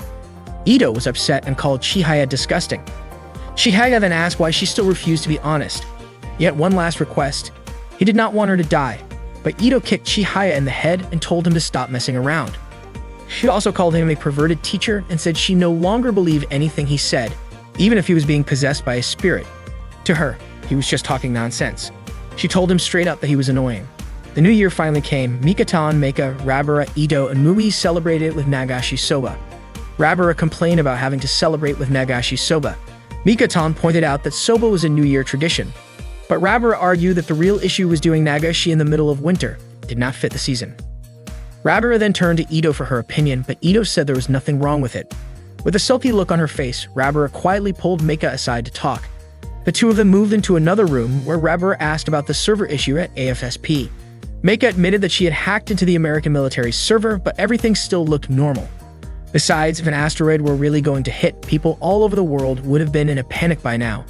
Ito was upset and called Chihaya disgusting. Chihaya then asked why she still refused to be honest. He had one last request. He did not want her to die, but Ito kicked Chihaya in the head and told him to stop messing around. She also called him a perverted teacher and said she no longer believed anything he said, even if he was being possessed by a spirit. To her, he was just talking nonsense. She told him straight up that he was annoying. The new year finally came. Mikatan, Meika, Rabara, Ito, and Mui celebrated with Nagashi Soba. Rabara complained about having to celebrate with Nagashi Soba. Mikatan pointed out that Soba was a New Year tradition. But Rabara argued that the real issue was doing Nagashi in the middle of winter. It did not fit the season. Rabara then turned to Ito for her opinion, but Ito said there was nothing wrong with it. With a sulky look on her face, Rabara quietly pulled Meika aside to talk. The two of them moved into another room where Rabara asked about the server issue at AFSP. Meika admitted that she had hacked into the American military's server, but everything still looked normal. Besides, if an asteroid were really going to hit, people all over the world would have been in a panic by now.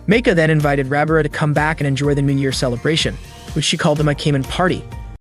Meika then invited Rabara to come back and enjoy the New Year celebration, which she called the Maikaman Party.